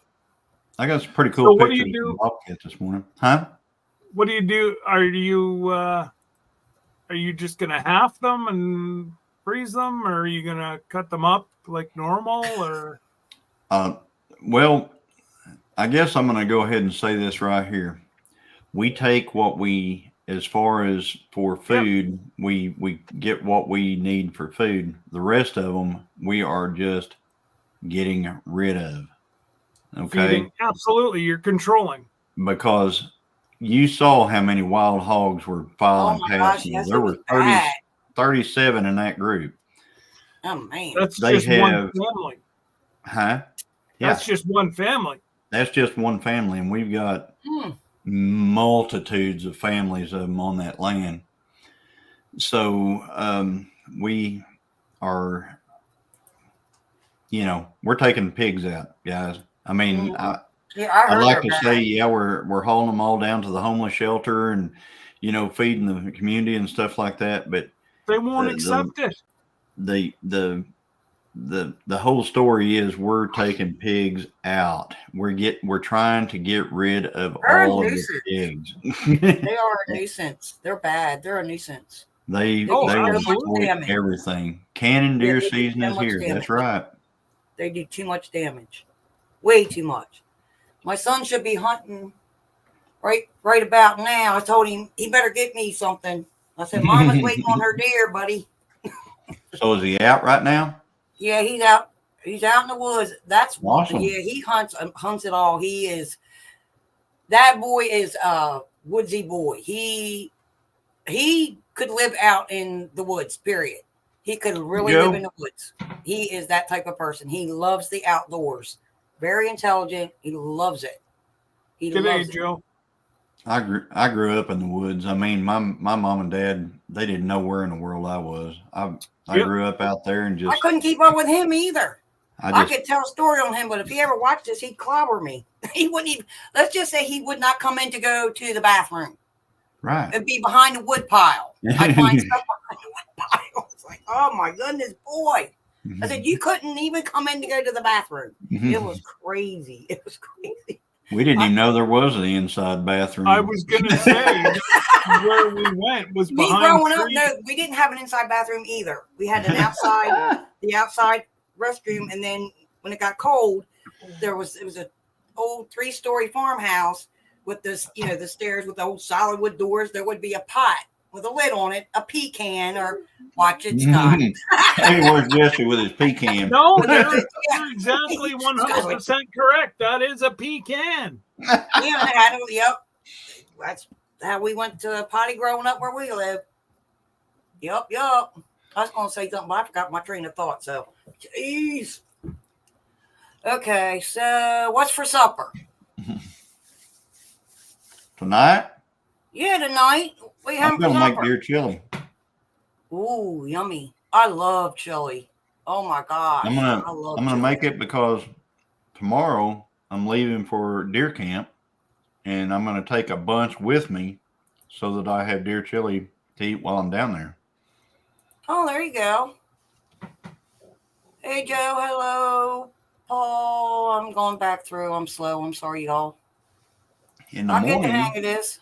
I got some pretty cool So pictures of bobcat this morning. Huh? What do you do? Are you just gonna half them and freeze them, or are you gonna cut them up like normal, or? Well, I guess I'm gonna go ahead and say this right here. We take what we, as far as for food, we get what we need for food. The rest of them we are just getting rid of. Okay. Feeding. Absolutely, you're controlling. Because you saw how many wild hogs were filing past me. There were 37 in that group. Oh man. That's They just one have- family. Huh? Yeah, That's just one family. that's just one family, and we've got multitudes of families of them on that land. So we are, we're taking pigs out, guys. I mean, Mhm. Yeah, I heard like they're to bad. say, yeah, we're hauling them all down to the homeless shelter and feeding the community and stuff like that. But They won't The- accept it. the whole story is we're taking pigs out. We're trying to get rid of They're a all of the nuisance. pigs. They are a nuisance. They're bad. They're a nuisance. They Oh, will absolutely. destroy everything. Cannon deer Yeah, they do season so is much here. damage. That's right. They do too much damage. Way too much. My son should be hunting right about now. I told him he better get me something. I said, Mama's waiting on her deer, buddy. So is he out right now? Yeah, he's out. He's out in the woods. That's Awesome. Yeah, he hunts it all. That boy is a woodsy boy. He could live out in the woods, period. He could really Joe? live in the woods. He is that type of person. He loves the outdoors. Very intelligent. He loves it. He G'day, loves it. Joe. I grew up in the woods. I mean, my mom and dad, they didn't know where in the world I was. I Yep. grew up out there and I just couldn't keep up with him either. I I just could tell a story on him, but if he ever watched this, he'd clobber me. He wouldn't even, let's just say he would not come in to go to the bathroom. right. It'd be behind the wood pile. I'd find stuff behind the wood pile. It's like, oh my goodness, boy. I said, you couldn't even come in to go to the bathroom. It was crazy. It was crazy. We didn't even know there was an inside bathroom. I was going to say where we went was Me behind growing up, trees. no, we didn't have an inside bathroom either. We had an outside restroom, and then when it got cold, it was an old 3-story farmhouse with this, the stairs with the old solid wood doors. There would be a pot with a lid on it, a pecan, or watch it, Scott. Hey, where's Jesse with his pecan? No, you're Yeah. exactly 100% correct. That is a pecan. Yep. That's how we went to a potty growing up where we live. Yep. I was going to say something, but I forgot my train of thought. So, jeez. Okay, so what's for supper? Tonight, Yeah, tonight we have I'm for gonna make supper. deer chili. Ooh, yummy! I love chili. Oh my gosh, I'm I gonna love I'm gonna chili. make it because tomorrow I'm leaving for deer camp, and I'm gonna take a bunch with me so that I have deer chili to eat while I'm down there. Oh, there you go. Hey, Joe. Hello, Paul. I'm going back through. I'm slow. I'm sorry, y'all. In the I'll get the morning, hang of this.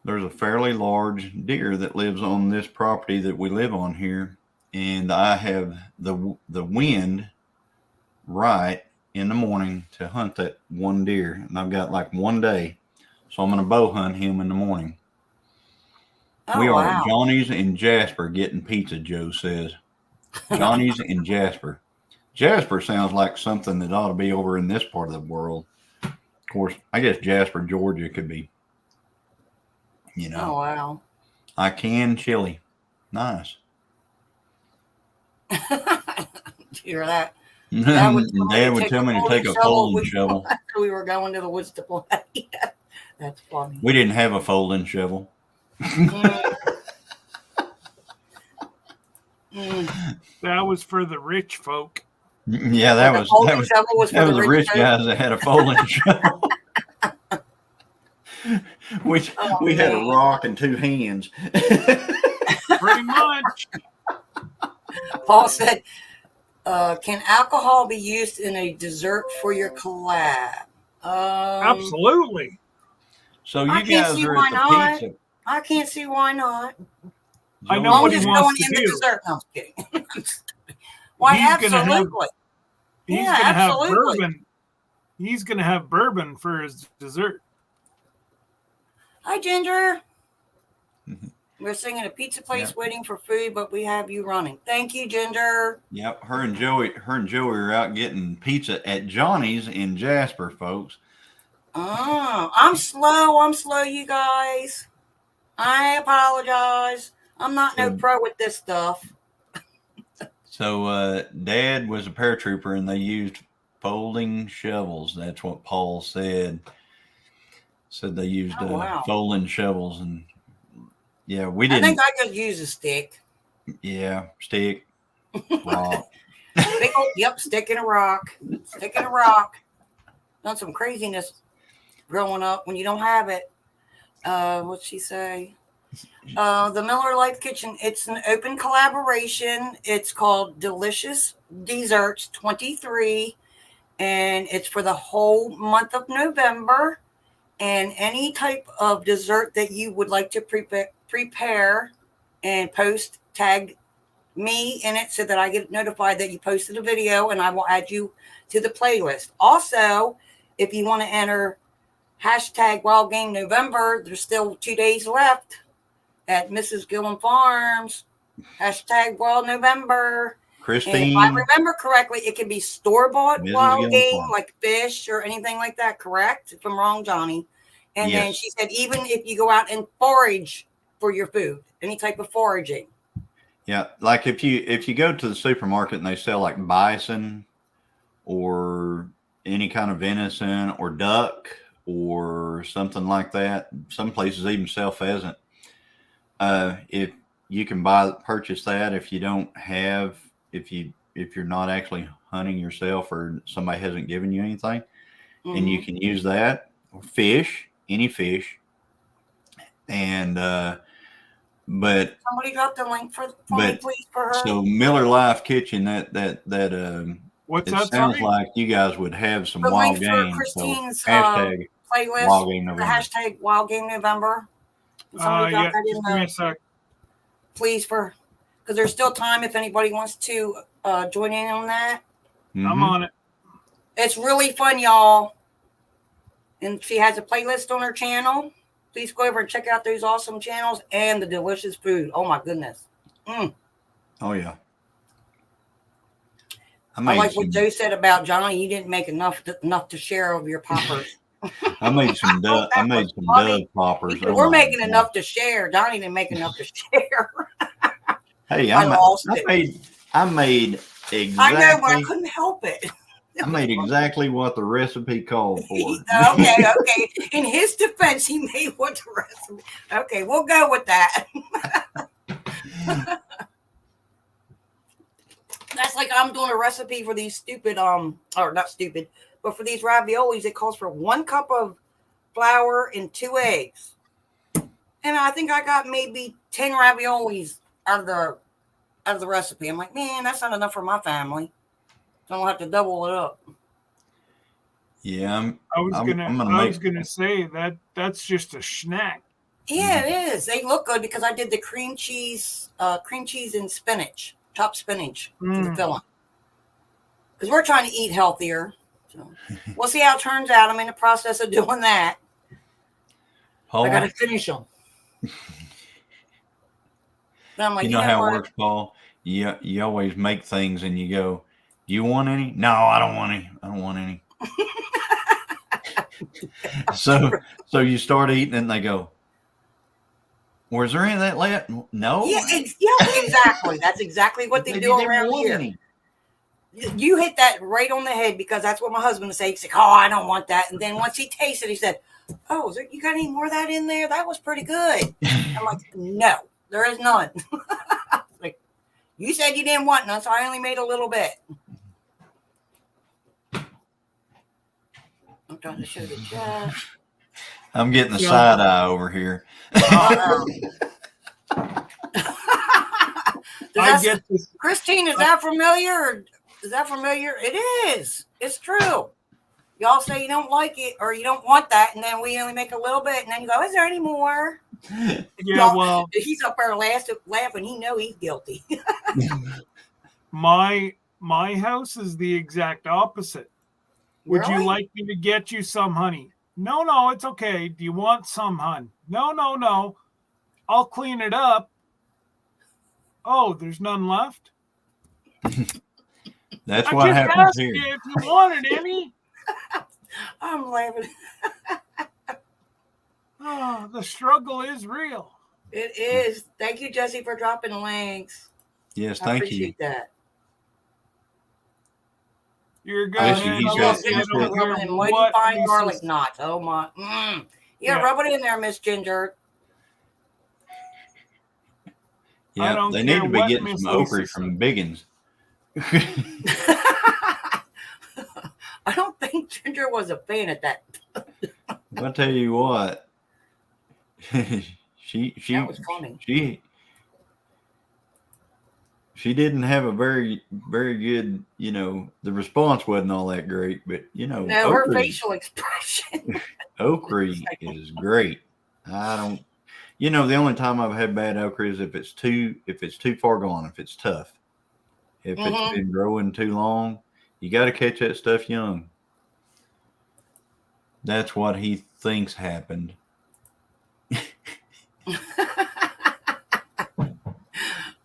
there's a fairly large deer that lives on this property that we live on here, and I have the wind right in the morning to hunt that one deer, and I've got like one day, so I'm going to bow hunt him in the morning. Oh, We are wow. at Johnny's in Jasper getting pizza, Joe says. Johnny's in Jasper. Jasper sounds like something that ought to be over in this part of the world. Of course, I guess Jasper, Georgia could be, Oh, wow. I can chili. Nice. Did you hear that? Dad would tell me Dad to would take tell a me to folding take a shovel. folding shovel. We were going to the woods to play. That's funny. We didn't have a folding shovel. That was for the rich folk. Yeah, that The was folding shovel was for that the was the rich folk. guys that had a folding shovel. we Oh, had a man. rock and two hands. Pretty much. Paul said, can alcohol be used in a dessert for your collab? Absolutely. So I you can't guys see are why at not. the pizza. I can't see why not. I know Joey- I'm what he just wants going to in the do. dessert. No, I'm kidding. Why, He's gonna have- absolutely. He's Yeah, gonna have absolutely. bourbon. He's gonna have bourbon for his dessert. Hi, Ginger. Mhm. We're singing a pizza place Yeah. waiting for food, but we have you running. Thank you, Ginger. Yep, her and Joey are out getting pizza at Johnny's in Jasper, folks. Oh, I'm slow, you guys. I apologize. I'm not no So- pro with this stuff. So Dad was a paratrooper, and they used folding shovels. That's what Paul said. Said they used Oh, wow. folding shovels, and yeah, we I didn't. think I could use a stick. Yeah, stick, rock. Big old, yep, stick in a rock. Stick in a rock. Done some craziness growing up when you don't have it. What'd she say? The Miller Life Kitchen. It's an open collaboration. It's called Delicious Desserts 23, and it's for the whole month of November. And any type of dessert that you would like to prepare and post, tag me in it so that I get notified that you posted a video, and I will add you to the playlist. Also, if you want to enter hashtag Wild Game November, there's still 2 days left at Mrs. Gillen Farms. Hashtag Wild November. And Christine, if I remember correctly, it can be store-bought Mrs. wild Gillen game, Farm. like fish or anything like that, correct? If I'm wrong, Johnny. And then Yes. she said, even if you go out and forage for your food, any type of foraging. yeah, like if you go to the supermarket and they sell like bison or any kind of venison or duck or something like that, some places even sell pheasant. If you can purchase that, if you don't have, if you're not actually hunting yourself or somebody hasn't given you anything, and you can use that or fish, any fish. And but Somebody got the link for me, But- please, for her. so Miller Life Kitchen, that What's it that? sounds Sorry? like you guys would have some The wild link for game. So Christine's hashtag playlist, Wild Game the November. hashtag Wild Game November. Somebody got Yeah, that in just give me there, a sec. please, because there's still time if anybody wants to join in on that. I'm Mhm. on it. It's really fun, y'all. And she has a playlist on her channel. Please go over and check out those awesome channels and the delicious food. Oh my goodness. Oh yeah. I I made like some, what Joe said about Johnny. You didn't make enough to share of your poppers. I made some dove. I That made was some funny. dove poppers. He said, Oh we're my making God. enough to share. Johnny didn't make enough to share. Hey, I lost I it. made exactly. I know, but I couldn't help it. I made exactly what the recipe called for. Okay. In his defense, he made what the recipe. Okay, we'll go with that. That's like I'm doing a recipe for these stupid, or not stupid, but for these raviolis, it calls for 1 cup of flour and 2 eggs. And I think I got maybe 10 raviolis out of the recipe. I'm like, man, that's not enough for my family. So I'm gonna have to double it up. Yeah, I was I'm gonna make- say that's just a snack. Yeah, it is. They look good because I did the cream cheese and spinach, chopped spinach for the Mm. filling. Because we're trying to eat healthier. So we'll see how it turns out. I'm in the process of doing that. Paul, I got to finish them. But I'm like, you know how it what? works, Paul. You always make things and you go, "Do you want any?" No, I don't want any. I don't want any. So you start eating and they go, "Was there any of that left?" No. Yeah, exactly. That's exactly what they Maybe do there around wasn't here. any. You hit that right on the head because that's what my husband would say. He's like, "Oh, I don't want that." And then once he tasted, he said, "Oh, you got any more of that in there? That was pretty good." I'm like, "No, there is none." Like, you said you didn't want none, so I only made a little bit. I'm trying to show the chat. I'm getting the Yeah. side eye over here. I get this. Christine, is that familiar? Or is that familiar? It is. It's true. Y'all say you don't like it or you don't want that, and then we only make a little bit, and then you go, "Is there any more?" Yeah, well, He's up there laughing. He know he's guilty. my house is the exact opposite. Would you Really? like me to get you some, honey? No, it's okay. Do you want some, hun? No. I'll clean it up. Oh, there's none left? That's I what just happens asked here. you if you wanted any. I'm laughing. Oh, the struggle is real. It is. Thank you, Jesse, for dropping the links. Yes, I thank you. appreciate that. You're gonna Jesse, he's I got- love I he's don't got- rubbing care in mighty what fine Lisa's- garlic knots. Oh my! Yeah, Yeah. rub it in there, Miss Ginger. I Yeah, don't they care need to be what getting Miss some okra Lisa from Biggins. I don't think Ginger was a fan of that. I'll tell you what. she That was funny. she didn't have a very good, the response wasn't all that great, but No, her okra, facial expression. okra is great. I don't, the only time I've had bad okra is if it's too far gone, if it's tough, if it's been growing too long, you got to catch that stuff young. That's what he thinks happened.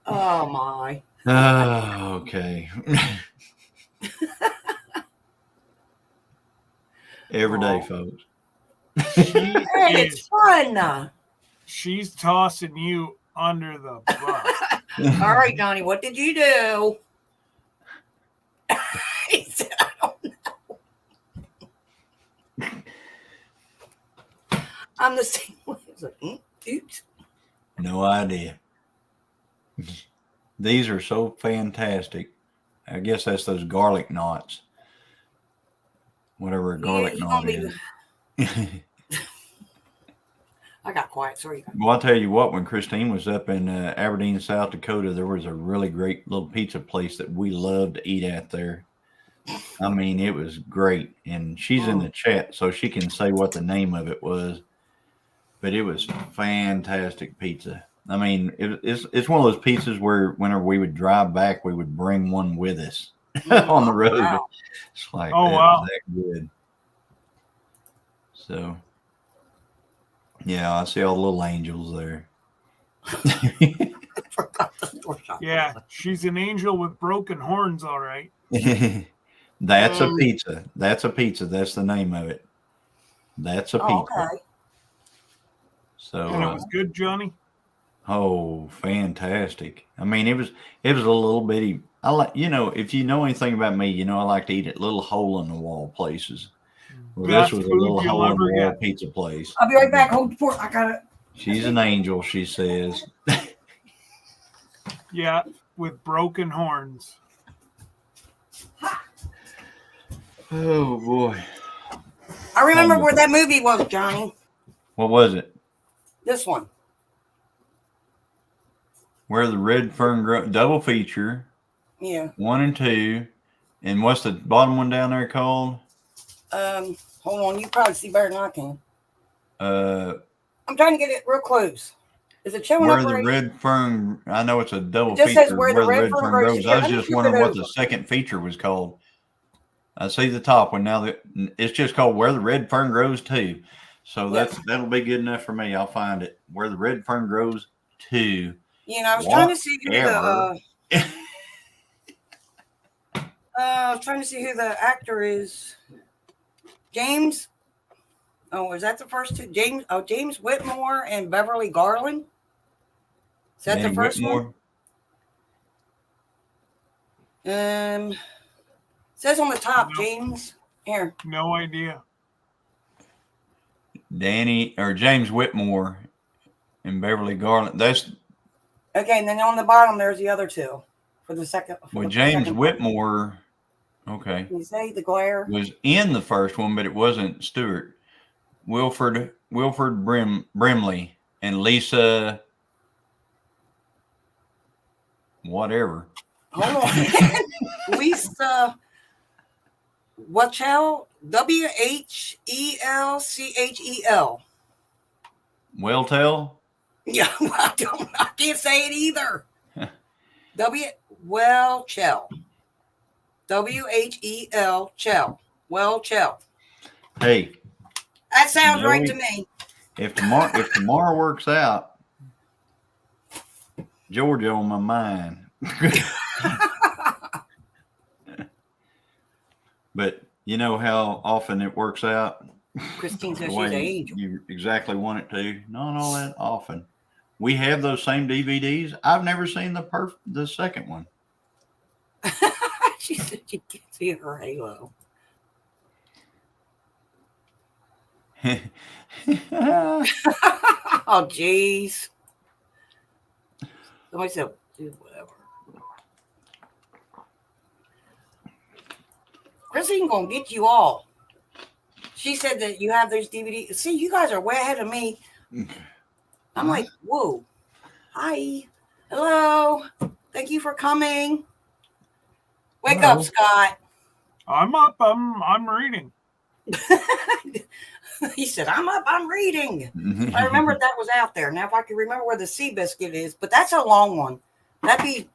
Oh my! Okay. Every day, folks. She Hey, it's is, fun. she's tossing you under the bus. All right, Johnny, what did you do? He said, I don't know. I'm the same way. It's like, oops. No idea. These are so fantastic. I guess that's those garlic knots. Whatever a garlic you're knot gonna is. I got quiet. Sorry. Well, I'll tell you what, when Christine was up in Aberdeen, South Dakota, there was a really great little pizza place that we loved to eat at there. I mean, it was great. And she's in the chat, so she can say what the name of it was. But it was fantastic pizza. I mean, it's one of those pizzas where whenever we would drive back, we would bring one with us on the road. Wow. It's like, Oh, that wow. was that good. So, yeah, I see all the little angels there. Forgot the door shut. Yeah, she's an angel with broken horns, all right. That's a pizza. That's a pizza. That's the name of it. That's a pizza. Oh, okay. So, And it was good, Johnny. oh, fantastic! I mean, it was a little bitty. I like, if you know anything about me, I like to eat at little hole in the wall places. Well, Best this was a food little you'll hole in ever the wall get. pizza place. I'll be right back. Hold the fort. I got it. She's an angel, she says. Yeah, with broken horns. Oh boy, I remember where that movie was, Johnny. what was it? This one. Where the red fern grow? Double feature, Yeah. 1 and 2, and what's the bottom one down there called? Hold on. You probably see better than I can. I'm trying to get it real close. Is it showing Where up the right? red fern? I know it's a double It just feature. says where the red fern grows. I was Let me just flip wondering it what over. the second feature was called. I see the top one now. That it's just called Where the Red Fern Grows Too. So that'll be good enough for me. I'll find it. Where the Red Fern Grows Too. I was trying to see who Whatever. I was trying to see who the actor is. James. Oh, is that the first two? James Whitmore and Beverly Garland. Is that Danny the first Whitmore. one? Says on the top, No. James. Here. No idea. James Whitmore and Beverly Garland. That's Okay, and then on the bottom there's the other two for the second. well, James Whitmore. Okay. Can you say the glare? Was in the first one, but it wasn't Stewart. Wilford Brimley and Lisa whatever. Hold on. Lisa Whelchel. Whelchel. Welltell? Yeah, I can't say it either. Whelchel. Whel Chell. Whelchel. Hey, That sounds right Joey. to me. if tomorrow works out, Georgia on my mind. But you know how often it works out? Christine says The she's an way angel. you exactly want it to. Not all that often. we have those same DVDs. I've never seen the second one. She said she can't see her halo. Oh, jeez. Somebody said, do whatever. Christine gonna get you all. She said that you have those DVDs. See, you guys are way ahead of me. I'm like, whoa. Hi. Hello. Thank you for coming. Wake Hello. up, Scott. I'm up. I'm reading. He said, I'm up, I'm reading. I remembered that was out there. Now, if I could remember where the Seabiscuit is, but that's a long one. That'd be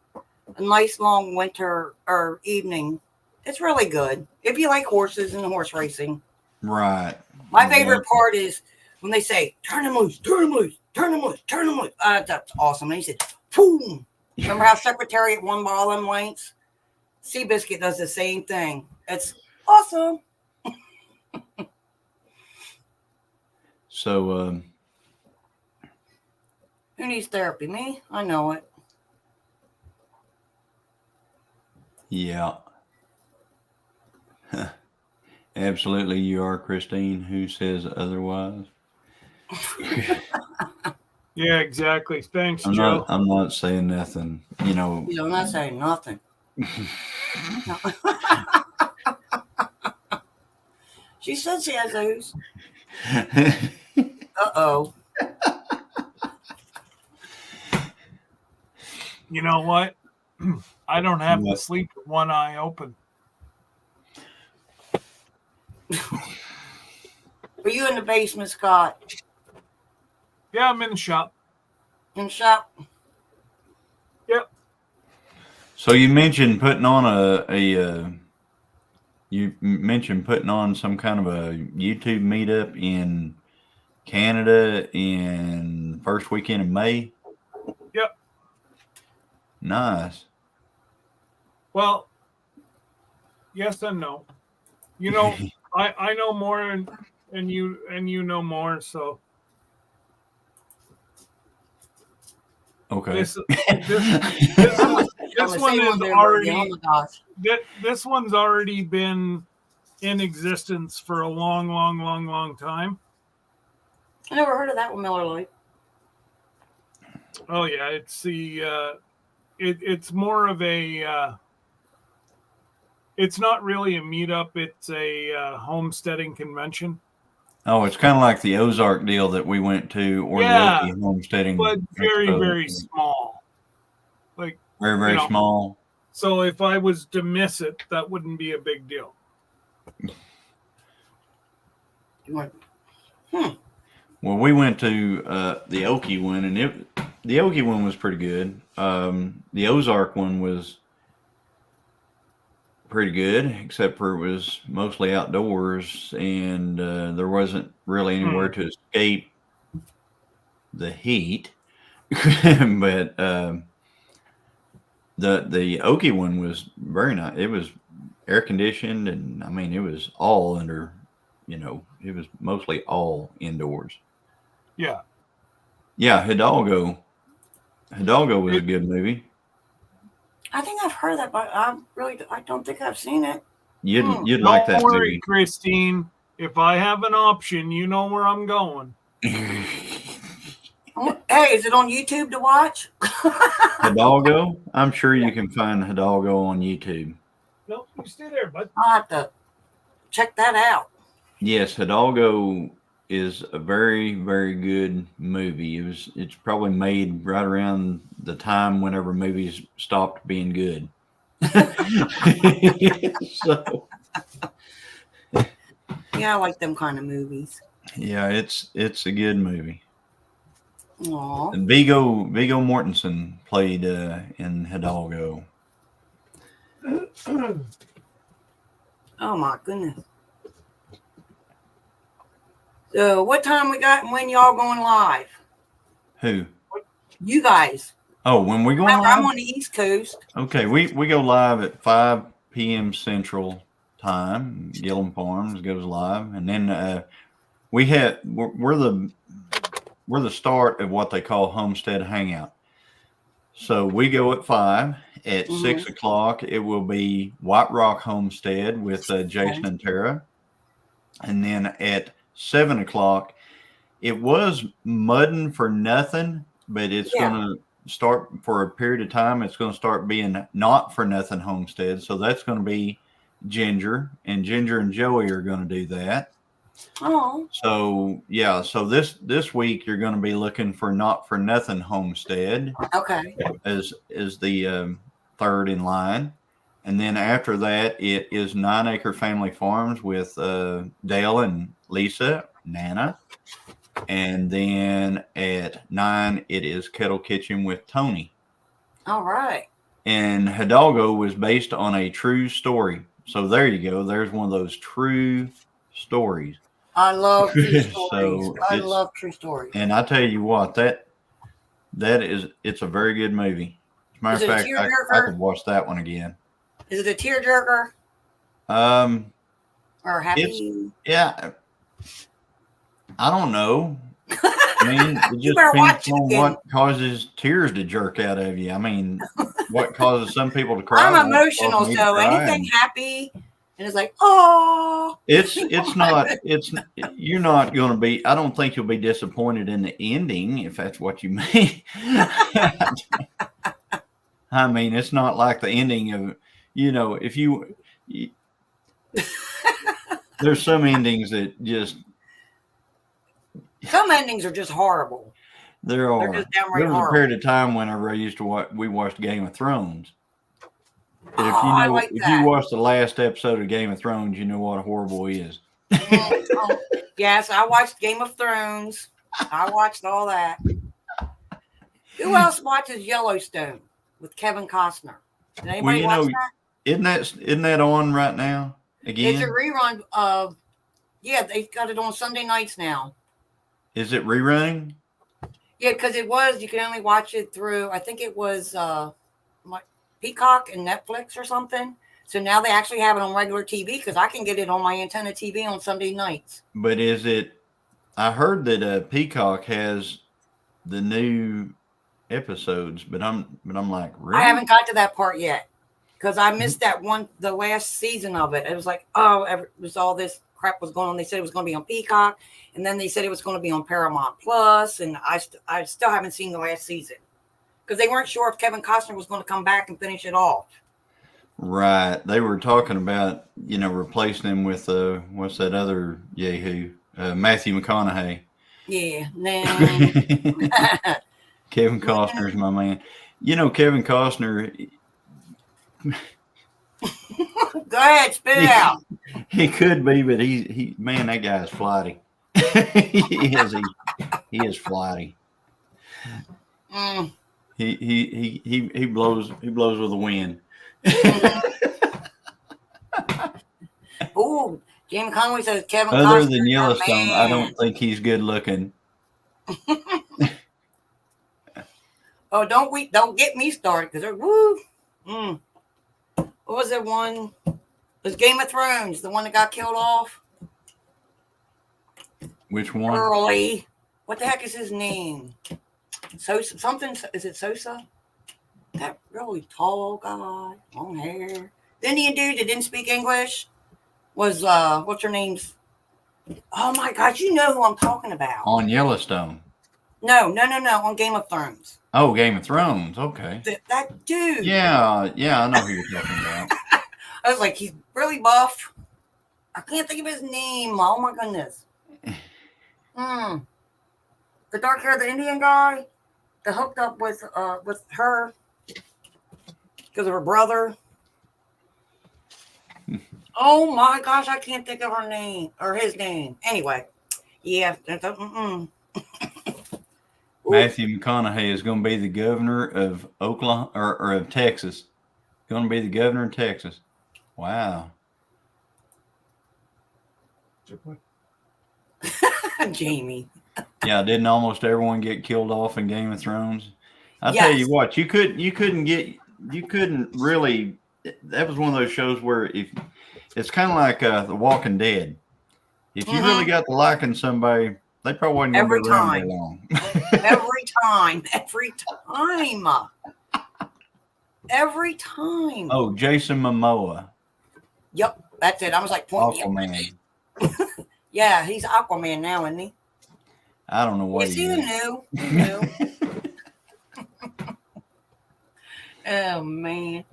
a nice long winter or evening. It's really good if you like horses and horse racing. Right. My favorite part is when they say, turn them loose, turn them loose, turn them loose, turn them loose. That's awesome. And he said, boom. Remember how Secretariat won by all them lengths? Seabiscuit does the same thing. It's awesome. So, Who needs therapy? Me? I know it. yeah. Absolutely, you are, Christine. Who says otherwise? Yeah, exactly. Thanks, I'm Joe. not saying nothing. You know. I'm not saying nothing. No. She said she has those. Uh-oh. You know what? I don't have to What? sleep with one eye open. Were you in the basement, Scott? Yeah, I'm in the shop. In the shop? Yep. So you mentioned putting on you mentioned putting on some kind of a YouTube meetup in Canada in first weekend of May. Yep. Nice. Well, yes and no. You know, I know more and you know more, so Okay. this I'm the one same is one there, already Bertie. Oh my gosh. this one's already been in existence for a long time. I never heard of that one, Miller Lite. Oh yeah, it's the it's more of a it's not really a meetup, it's a homesteading convention. Oh, it's kind of like the Ozark deal that we went to, or Yeah, the Okie homesteading. but very expo. small. Like Very you know. small. So if I was to miss it, that wouldn't be a big deal. You want? Well, we went to the Okie one, and the Okie one was pretty good. The Ozark one was pretty good, except for it was mostly outdoors, and there wasn't really anywhere to escape the heat. But the Okie one was very nice. It was air conditioned, and I mean, it was all under. It was mostly all indoors. Yeah. Yeah, Hidalgo. Hidalgo was a good movie. I think I've heard that, but I don't think I've seen it. You'd Don't like that worry, movie. Christine. If I have an option, you know where I'm going. Hey, is it on YouTube to watch? Hidalgo? I'm sure you can find Hidalgo on YouTube. No, you stay there, bud. I'll have to check that out. Yes, Hidalgo is a very, very good movie. It's probably made right around the time whenever movies stopped being good. So, Yeah, I like them kind of movies. yeah, it's a good movie. Aw. And Viggo Mortensen played in Hidalgo. Oh my goodness. So what time we got and when y'all going live? Who? You guys. Oh, when we go Remember, I'm live? on the East Coast. Okay, we go live at 5 p.m. Central Time. Gillum Farms goes live, and then we're the we're the start of what they call Homestead Hangout. So we go at 5. At 6 o'clock, it will be White Rock Homestead with Jason and Tara. And then at 7 o'clock, it was Muddin' for Nothing, but it's going to start for a period of time. It's going to start being Not for Nothing Homestead. So that's going to be Ginger, and Ginger and Joey are going to do that. Oh. So yeah, so this week you're going to be looking for Not for Nothing Homestead. Okay. As the third in line, and then after that it is 9 Acre Family Farms with Dale and Lisa, Nana, and then at 9 it is Kettle Kitchen with Tony. All right. And Hidalgo was based on a true story. So there you go. There's one of those true stories. I love true stories. So I love true stories. And I tell you what, it's a very good movie. As a matter of fact, I could watch that one again. Is it a tearjerker? Or happy? Yeah. I don't know. I mean, it just depends on what causes tears to jerk out of you. I mean, what causes some people to cry? I'm emotional, so anything happy. And it's like, oh, you're not going to be, I don't think you'll be disappointed in the ending, if that's what you mean. I mean, it's not like the ending of, if you there's some endings that just. Some endings are just horrible. There are. They're just downright there was horrible. a period of time whenever I used to we watched Game of Thrones. And if you watch the last episode of Game of Thrones, you know what a horrible is. Yes, I watched Game of Thrones. I watched all that. Who else watches Yellowstone with Kevin Costner? Did anybody watch that? Isn't that on right now? Again? It's a rerun of. Yeah, they got it on Sunday nights now. Is it rerunning? Yeah, because you can only watch it through. I think it was Peacock and Netflix or something. So now they actually have it on regular TV because I can get it on my antenna TV on Sunday nights. But is it? I heard that Peacock has the new episodes, but I'm like, really? I haven't got to that part yet because I missed the last season of it. It was like, it was all this crap was going on. They said it was going to be on Peacock, and then they said it was going to be on Paramount Plus, and I still haven't seen the last season because they weren't sure if Kevin Costner was going to come back and finish it off. Right. They were talking about, replacing him with what's that other yahoo? Matthew McConaughey. Yeah. No. Kevin Costner's my man. Kevin Costner. Go ahead, spit it out. He could be, but man, that guy's flighty. He is flighty. Mm. He blows with the wind. Ooh, Jamie Conway says Kevin Costner. Other than Yellowstone, I don't think he's good looking. Oh, don't get me started because they're woo. Mm. What was that one? It was Game of Thrones, the one that got killed off. Which one? Early. What the heck is his name? Sosa something. Is it Sosa? That really tall guy, long hair. The Indian dude that didn't speak English was what's her name's? Oh my gosh, you know who I'm talking about. On Yellowstone. No, on Game of Thrones. Oh, Game of Thrones. Okay. That dude. Yeah, I know who you're talking about. I was like, he's really buff. I can't think of his name. Oh my goodness. The dark hair, the Indian guy that hooked up with her because of her brother. Oh my gosh, I can't think of her name or his name. Anyway, yeah. Matthew McConaughey is going to be the governor of Oklahoma or of Texas. Going to be the governor of Texas. Wow. Jamie. Yeah, didn't almost everyone get killed off in Game of Thrones? I'll Yes. tell you what, you couldn't really. That was one of those shows where if it's kind of like The Walking Dead. If you really got to liking somebody, They probably wasn't Every going to be around very time. long. Every time. Every time. Oh, Jason Momoa, Yep, that's it. I was like pointing. Aquaman. Yeah, he's Aquaman now, isn't he? I don't know what Yes, he who is. knew? Who knew? Oh man.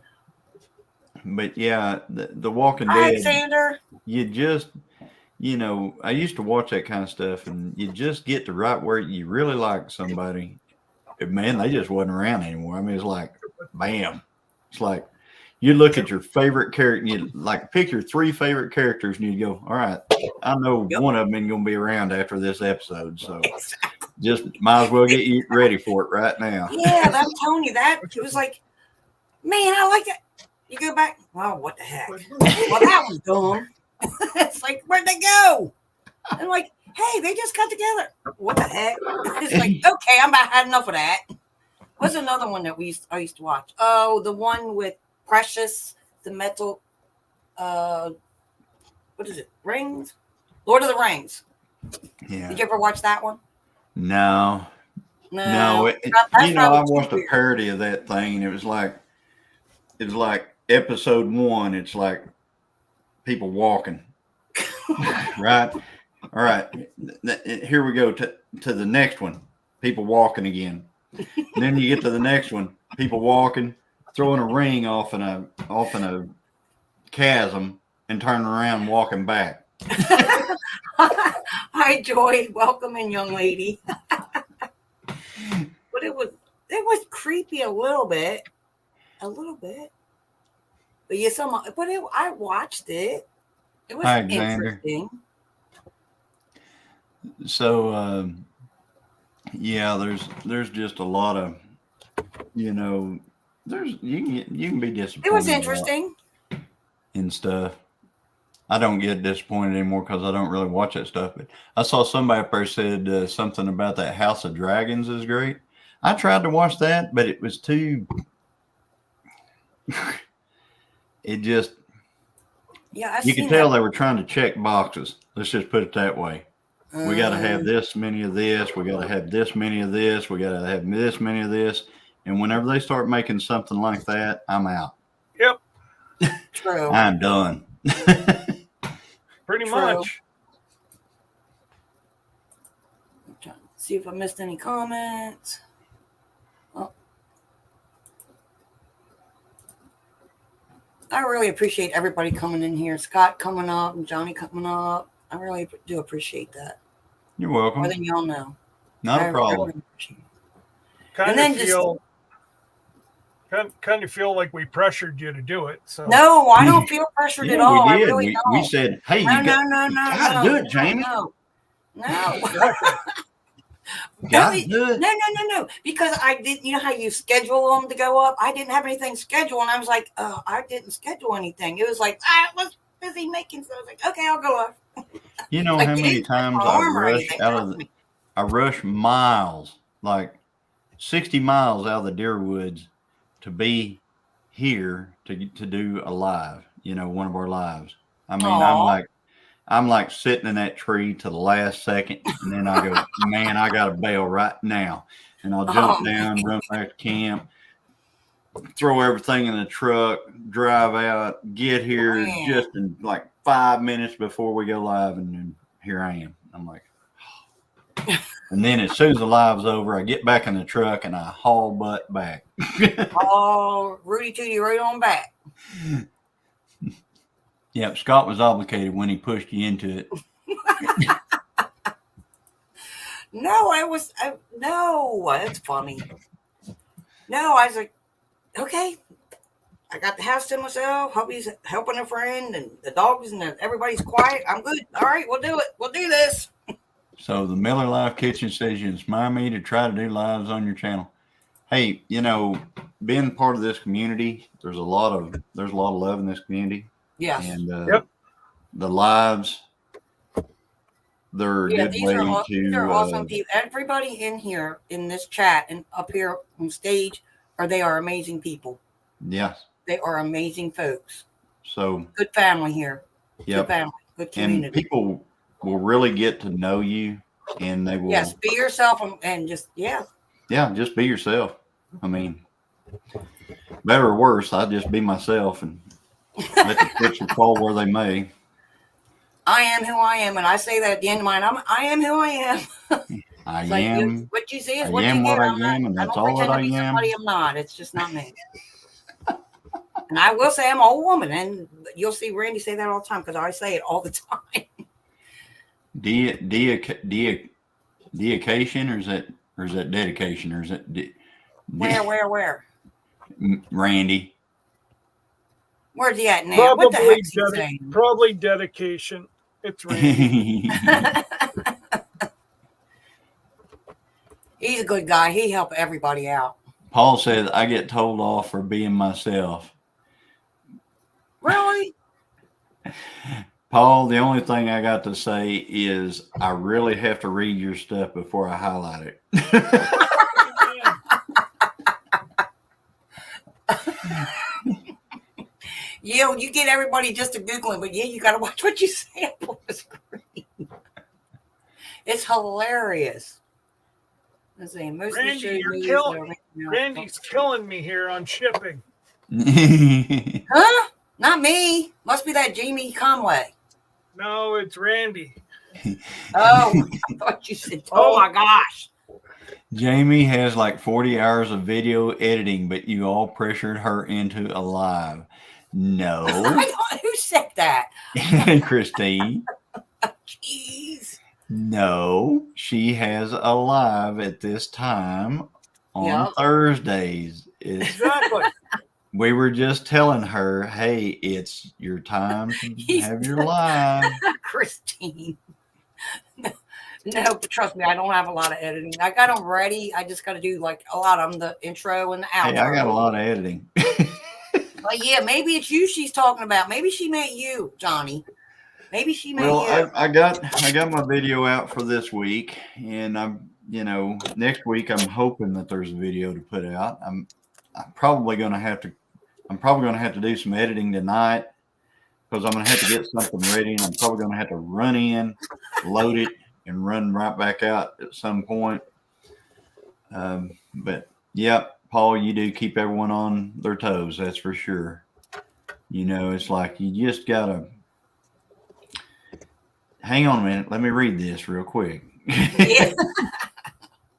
But yeah, the Walking Hi, Dead. Xander. You just, I used to watch that kind of stuff, and you just get to right where you really like somebody. And man, they just wasn't around anymore. I mean, it's like, bam. It's like you look at your favorite character, you like pick your 3 favorite characters, and you go, all right, I know Yep. one of them ain't gonna be around after this episode, so just might as well get you ready for it right now. Yeah, I'm telling you that. It was like, man, I like it. You go back. Oh, what the heck? Well, that was dumb. It's like, where'd they go? And like, hey, they just got together. What the heck? It's like, okay, I had enough of that. What's another one that I used to watch? Oh, the one with Precious, the metal. What is it? Rings? Lord of the Rings. Yeah. Did you ever watch that one? No. No. I That's probably watched too a weird. parody of that thing, and it was like episode 1. It's like people walking, right? All right, here we go to the next one. People walking again. And then you get to the next one. People walking, throwing a ring off in a chasm, and turning around, and walking back. Hi, Joy. Welcome in, young lady. But it was creepy a little bit. But yeah, I watched it. It was Hi, Xander. interesting. So yeah, there's just a lot of there's you can be disappointed. It was interesting. In stuff. I don't get disappointed anymore because I don't really watch that stuff. But I saw somebody up there said something about that House of Dragons is great. I tried to watch that, but it was too. It just. Yeah, You could tell they were trying to check boxes. Let's just put it that way. We got to have this many of this. We got to have this many of this. We got to have this many of this. And whenever they start making something like that, I'm out. Yep. True. I'm done. Pretty True. much. I'm trying to see if I missed any comments. Oh. I really appreciate everybody coming in here. Scott coming up and Johnny coming up. I really do appreciate that. You're welcome. More than y'all know. Not I a problem. really appreciate it. Kind And then of feel like we pressured you to do it. So No, I don't feel pressured at all. We I did. really don't. We said, hey, No, you gotta do it, Jamie. No. Gotta do it. No. Because I didn't, you know how you schedule them to go up? I didn't have anything scheduled. And I was like, I didn't schedule anything. It was like, I was busy making. So I was like, okay, I'll go up. You know Like, how you many didn't put times my I arm or rushed anything, out trust of me. I rushed miles, like 60 miles out of the deer woods to be here to do a live, one of our lives. I mean, Aw. I'm like sitting in that tree to the last second, and then I go, man, I got to bail right now. And I'll jump down, run back to camp, throw everything in the truck, drive out, get here Man. just in like 5 minutes before we go live, and then here I am. I'm like, and then as soon as the live's over, I get back in the truck and I haul butt back. Oh, Rudy Tooty right on back. Yep, Scott was obligated when he pushed you into it. No, it's funny. No, I was like, okay, I got the house to myself. Hubby's helping a friend, and the dogs and everybody's quiet. I'm good. All right, we'll do it. We'll do this. So the Miller Live Kitchen says you inspire me to try to do lives on your channel. Hey, being part of this community, there's a lot of love in this community. Yes. And Yep. the lives, they're a good these way are to awesome people. Everybody in here in this chat and up here on stage, they are amazing people. yes. They are amazing folks. So Good family here. yep. Good family. Good And community. people will really get to know you and they will. Yes, be yourself and just Yeah, just be yourself. I mean, better or worse, I just be myself and let the chips fall where they may. I am who I am, and I say that at the end of mine. I am who I am. I It's like am. what you see is I what am you what get. I I'm not, am, and I that's don't all that pretend I to be am. somebody I'm not. It's just not me. And I will say I'm an old woman, and you'll see Randy say that all the time because I say it all the time. Dedication, or is that dedication, or is it Where? Randy? Where's he at now? What the Probably, heck's he saying? probably dedication. It's Randy. He's a good guy. He helped everybody out. Paul said I get told off for being myself. Really? Paul, the only thing I got to say is I really have to read your stuff before I highlight it. Yeah, you get everybody just to Googling, but yeah, you got to watch what you say up on the screen. It's hilarious. Let's see. Most of the Randy, shows you're movies killing are- Randy's killing me here on shipping. Huh? Not me. Must be that Jamie Conway. No, it's Randy. Oh, I thought you said, oh my gosh. Jamie has like 40 hours of video editing, but you all pressured her into a live. No. Who said that? Christine. Jeez. No, she has a live at this time on Yep. Thursdays. Exactly. We were just telling her, hey, it's your time to have your live. Christine. No, trust me, I don't have a lot of editing. I got them ready. I just got to do like a lot of them, the intro and the outro. Hey, I got a lot of editing. But yeah, maybe it's you she's talking about. Maybe she meant you, Johnny. Maybe she meant Well, you. I got my video out for this week, and I'm next week I'm hoping that there's a video to put out. I'm probably gonna have to do some editing tonight because I'm gonna have to get something ready, and I'm probably gonna have to run in, load it, and run right back out at some point. But yeah, Paul, you do keep everyone on their toes, that's for sure. It's like you just gotta hang on a minute. Let me read this real quick. Yeah.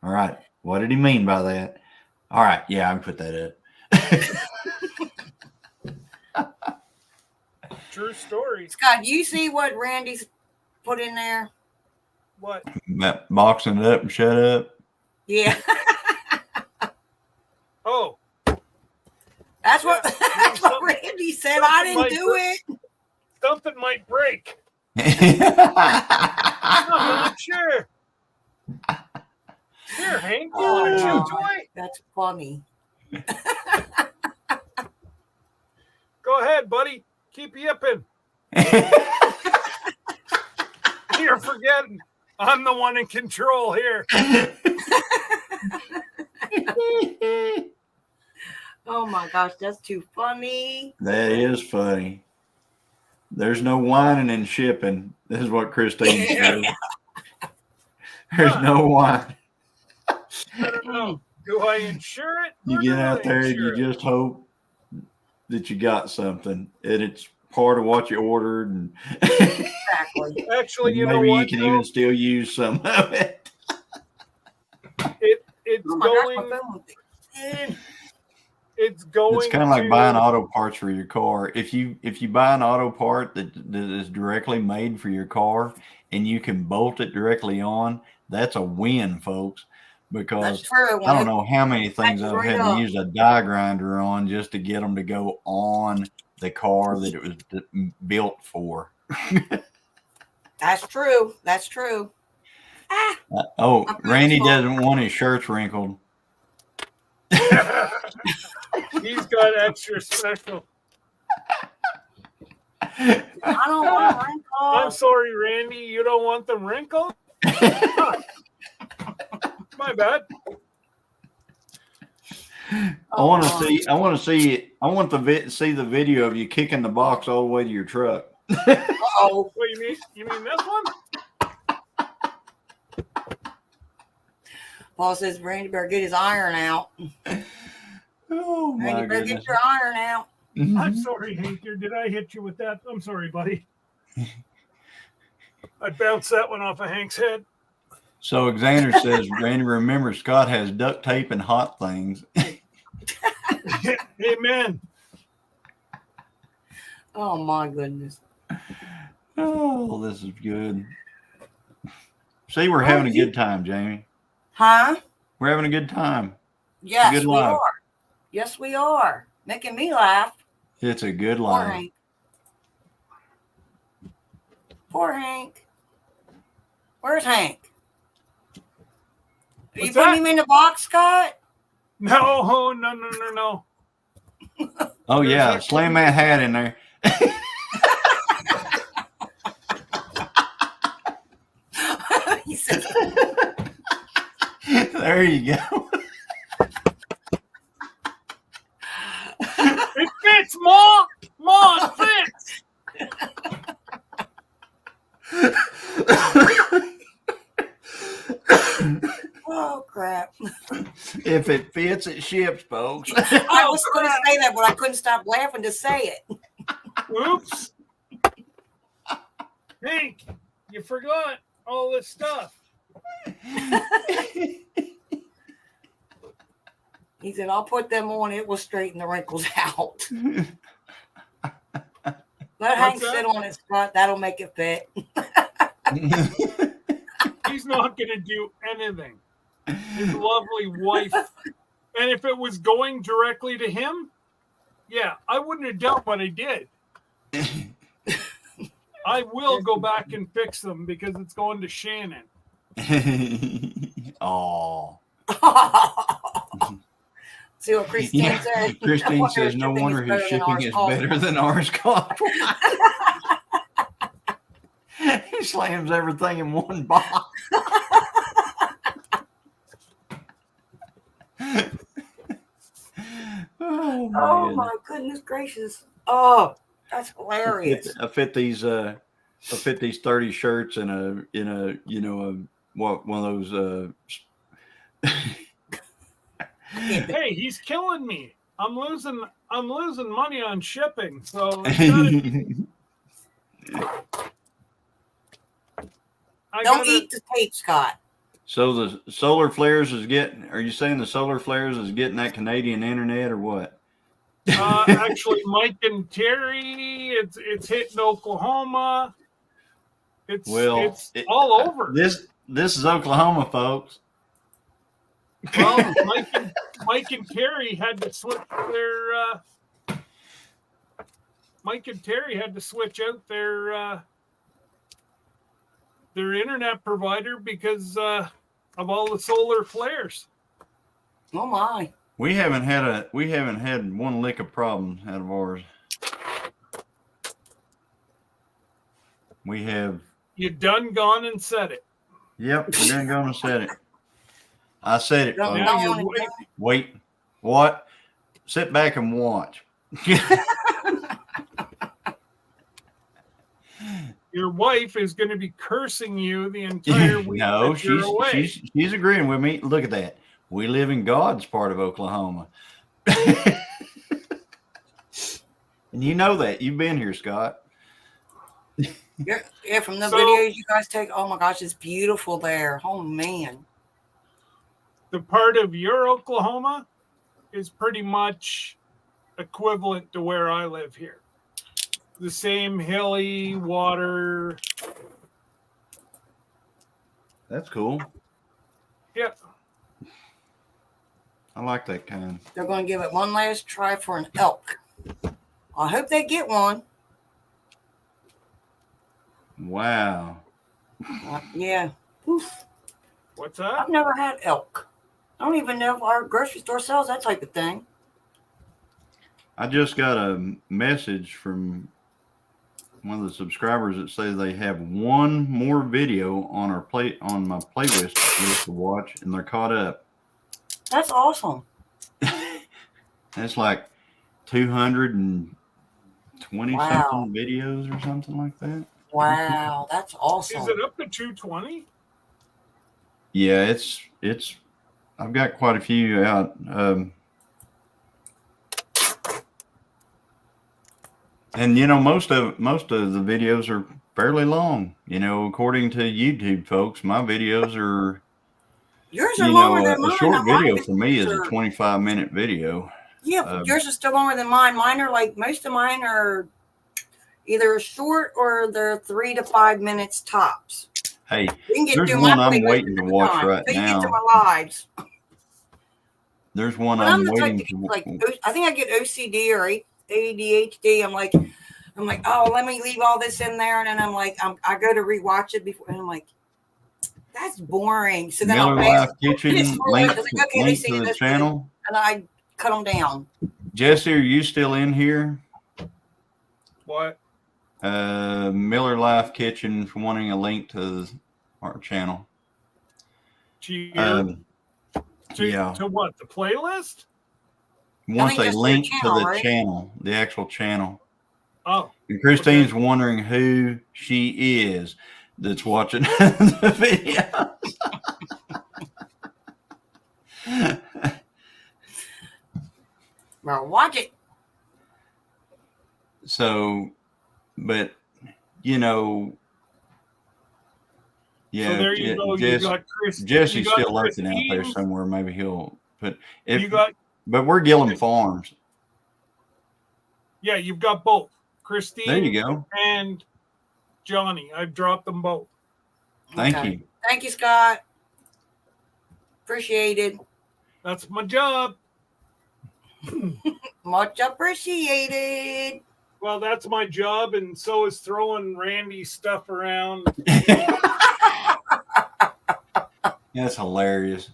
All right. What did he mean by that? All right. Yeah, I can put that up. True story. Scott, you see what Randy's put in there? What? About boxing it up and shut up. Yeah. Oh, That's what something- Randy said. I didn't do it. something might break. Hey, I'm not sure. Here, Hank, you want a chew toy? That's funny. Go ahead, buddy. Keep yipping. You're forgetting. I'm the one in control here. Oh my gosh, that's too funny. that is funny. There's no whining and shipping. This is what Christine said. There's no whine. I don't know. Do I insure it? You or get do out I there and insure you it? just hope that you got something, and it's part of what you ordered, and Exactly. Actually, you maybe know you what? can though? even still use some of it. It's Oh my going. gosh, my phone. It's going. It's kind of like to- buying auto parts for your car. If you buy an auto part that is directly made for your car and you can bolt it directly on, that's a win, folks. That's Because true. I don't know how many things That's I've right had up. to use a die grinder on just to get them to go on the car that it was built for. That's true. That's true. Ah, Oh, I'm Randy grateful. doesn't want his shirts wrinkled. He's got extra special. I don't want to I'm wrinkle. sorry, Randy. You don't want them wrinkled? My bad. I want to see the video of you kicking the box all the way to your truck. Oh, What you mean? You mean this one? Paul says Randy better get his iron out. Oh my Randy better goodness. get your iron out. I'm sorry, Hanker. Did I hit you with that? I'm sorry, buddy. I bounced that one off of Hank's head. So Xander says, Randy, remember Scott has duct tape and hot things. Amen. Oh my goodness. Oh, this is good. See, we're having a good time, Jamie. Huh? We're having a good time. Yes, good we life. are. Yes, we are. Making me laugh. It's a good Poor life. Hank. Poor Hank. Where's Hank? Are you What's putting that? him in the box, Scott? No. Oh, yeah. Slam that hat in there. He said, There you go. It fits, Ma. Ma, it fits. oh, crap. If it fits, it ships, folks. I was going to say that, but I couldn't stop laughing to say it. Oops. Hank, you forgot all this stuff. He said, I'll put them on. It will straighten the wrinkles out. Let Hank that? sit on it, Scott. That'll make it fit. He's not going to do anything. His lovely wife. And if it was going directly to him, yeah, I wouldn't have done what I did. I will go back and fix them because it's going to Shannon. Oh. See what Christine said? Christine says, no wonder his shipping is better than ours cost. He slams everything in one box. Oh my goodness gracious. Oh, that's hilarious. I fit these 30 shirts in a one of those Hey, he's killing me. I'm losing money on shipping. So I Don't eat the tape, Scott. So the solar flares is getting, are you saying the solar flares is getting that Canadian internet or what? Actually, Mike and Terry, it's hitting Oklahoma. It's all over. This is Oklahoma, folks. Well, Mike and Terry had to switch their Mike and Terry had to switch out their internet provider because of all the solar flares. Oh my. We haven't had one lick of problems out of ours. We have. You done gone and said it. Yep, we didn't go and said it. I said it. Don't folks. Now wanna you're do- Wait, what? Sit back and watch. Your wife is going to be cursing you the entire week. No, that you're away. she's agreeing with me. Look at that. We live in God's part of Oklahoma. And you know that. You've been here, Scott. Yeah, from the So- videos you guys take. Oh my gosh, it's beautiful there. Oh man. The part of your Oklahoma is pretty much equivalent to where I live here. The same hilly water. That's cool. Yeah. I like that kind. They're going to give it one last try for an elk. I hope they get one. Wow. Yeah. Oof. What's that? I've never had elk. I don't even know if our grocery store sells that type of thing. I just got a message from one of the subscribers that says they have one more video on my playlist to watch, and they're caught up. That's awesome. That's like 220 Wow. something videos or something like that. Wow, that's awesome. Is it up to 220? Yeah, it's I've got quite a few out. And you know, most of the videos are fairly long. You know, according to YouTube folks, my videos are, Yours are you longer know, than a mine. short Now, my video for me is a videos are- 25-minute video. Yeah, yours is still longer than mine. Mine are like, most of mine are either short or they're 3 to 5 minutes tops. Hey, You can get there's through one my I'm playlist waiting to at a watch time. right So you get to now. my lives. There's one But I'm I'm the type waiting to to. get, like, I think I get OCD or ADHD. I'm like, oh, let me leave all this in there, and then I'm like, I go to rewatch it before, and I'm like, that's boring. So then Miller I'll Life fast Kitchen forward link, it, like, okay, they link say to the this, channel. and I cut them down. Jesse, are you still in here? What? Miller Life Kitchen for wanting a link to our channel. To Yeah. To what? The playlist? Wants think a that's their link to channel, the right? channel, the actual channel. Oh, And Christine's wondering who she is that's watching the video. Well, watch it. So, but you know, yeah. so there you go. You got Chris. Jesse's you got still lurking out there Christine. somewhere. Maybe he'll put it. You got But we're Gillum Farms. yeah. You've got both Christine. There you go. And Johnny. I've dropped them both. Thank Okay. you. Thank you, Scott. Appreciated. That's my job. Much appreciated. Well, that's my job, and so is throwing Randy's stuff around. That's hilarious.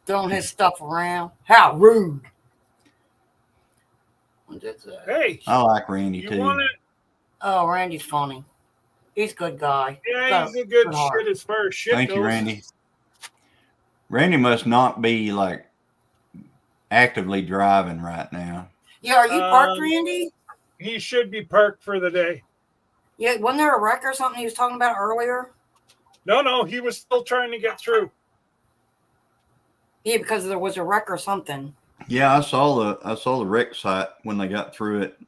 Throwing his stuff around. How rude. What is that? Hey, I like Randy you too. want it? Oh, Randy's funny. He's a good guy. Yeah, he's a good Good heart. shit as far as shit Thank goes. you, Randy. Randy must not be like actively driving right now. Yeah, are you parked, Randy? He should be parked for the day. Yeah, wasn't there a wreck or something he was talking about earlier? No, he was still trying to get through. Yeah, because there was a wreck or something. Yeah, I saw the wreck site when they got through it.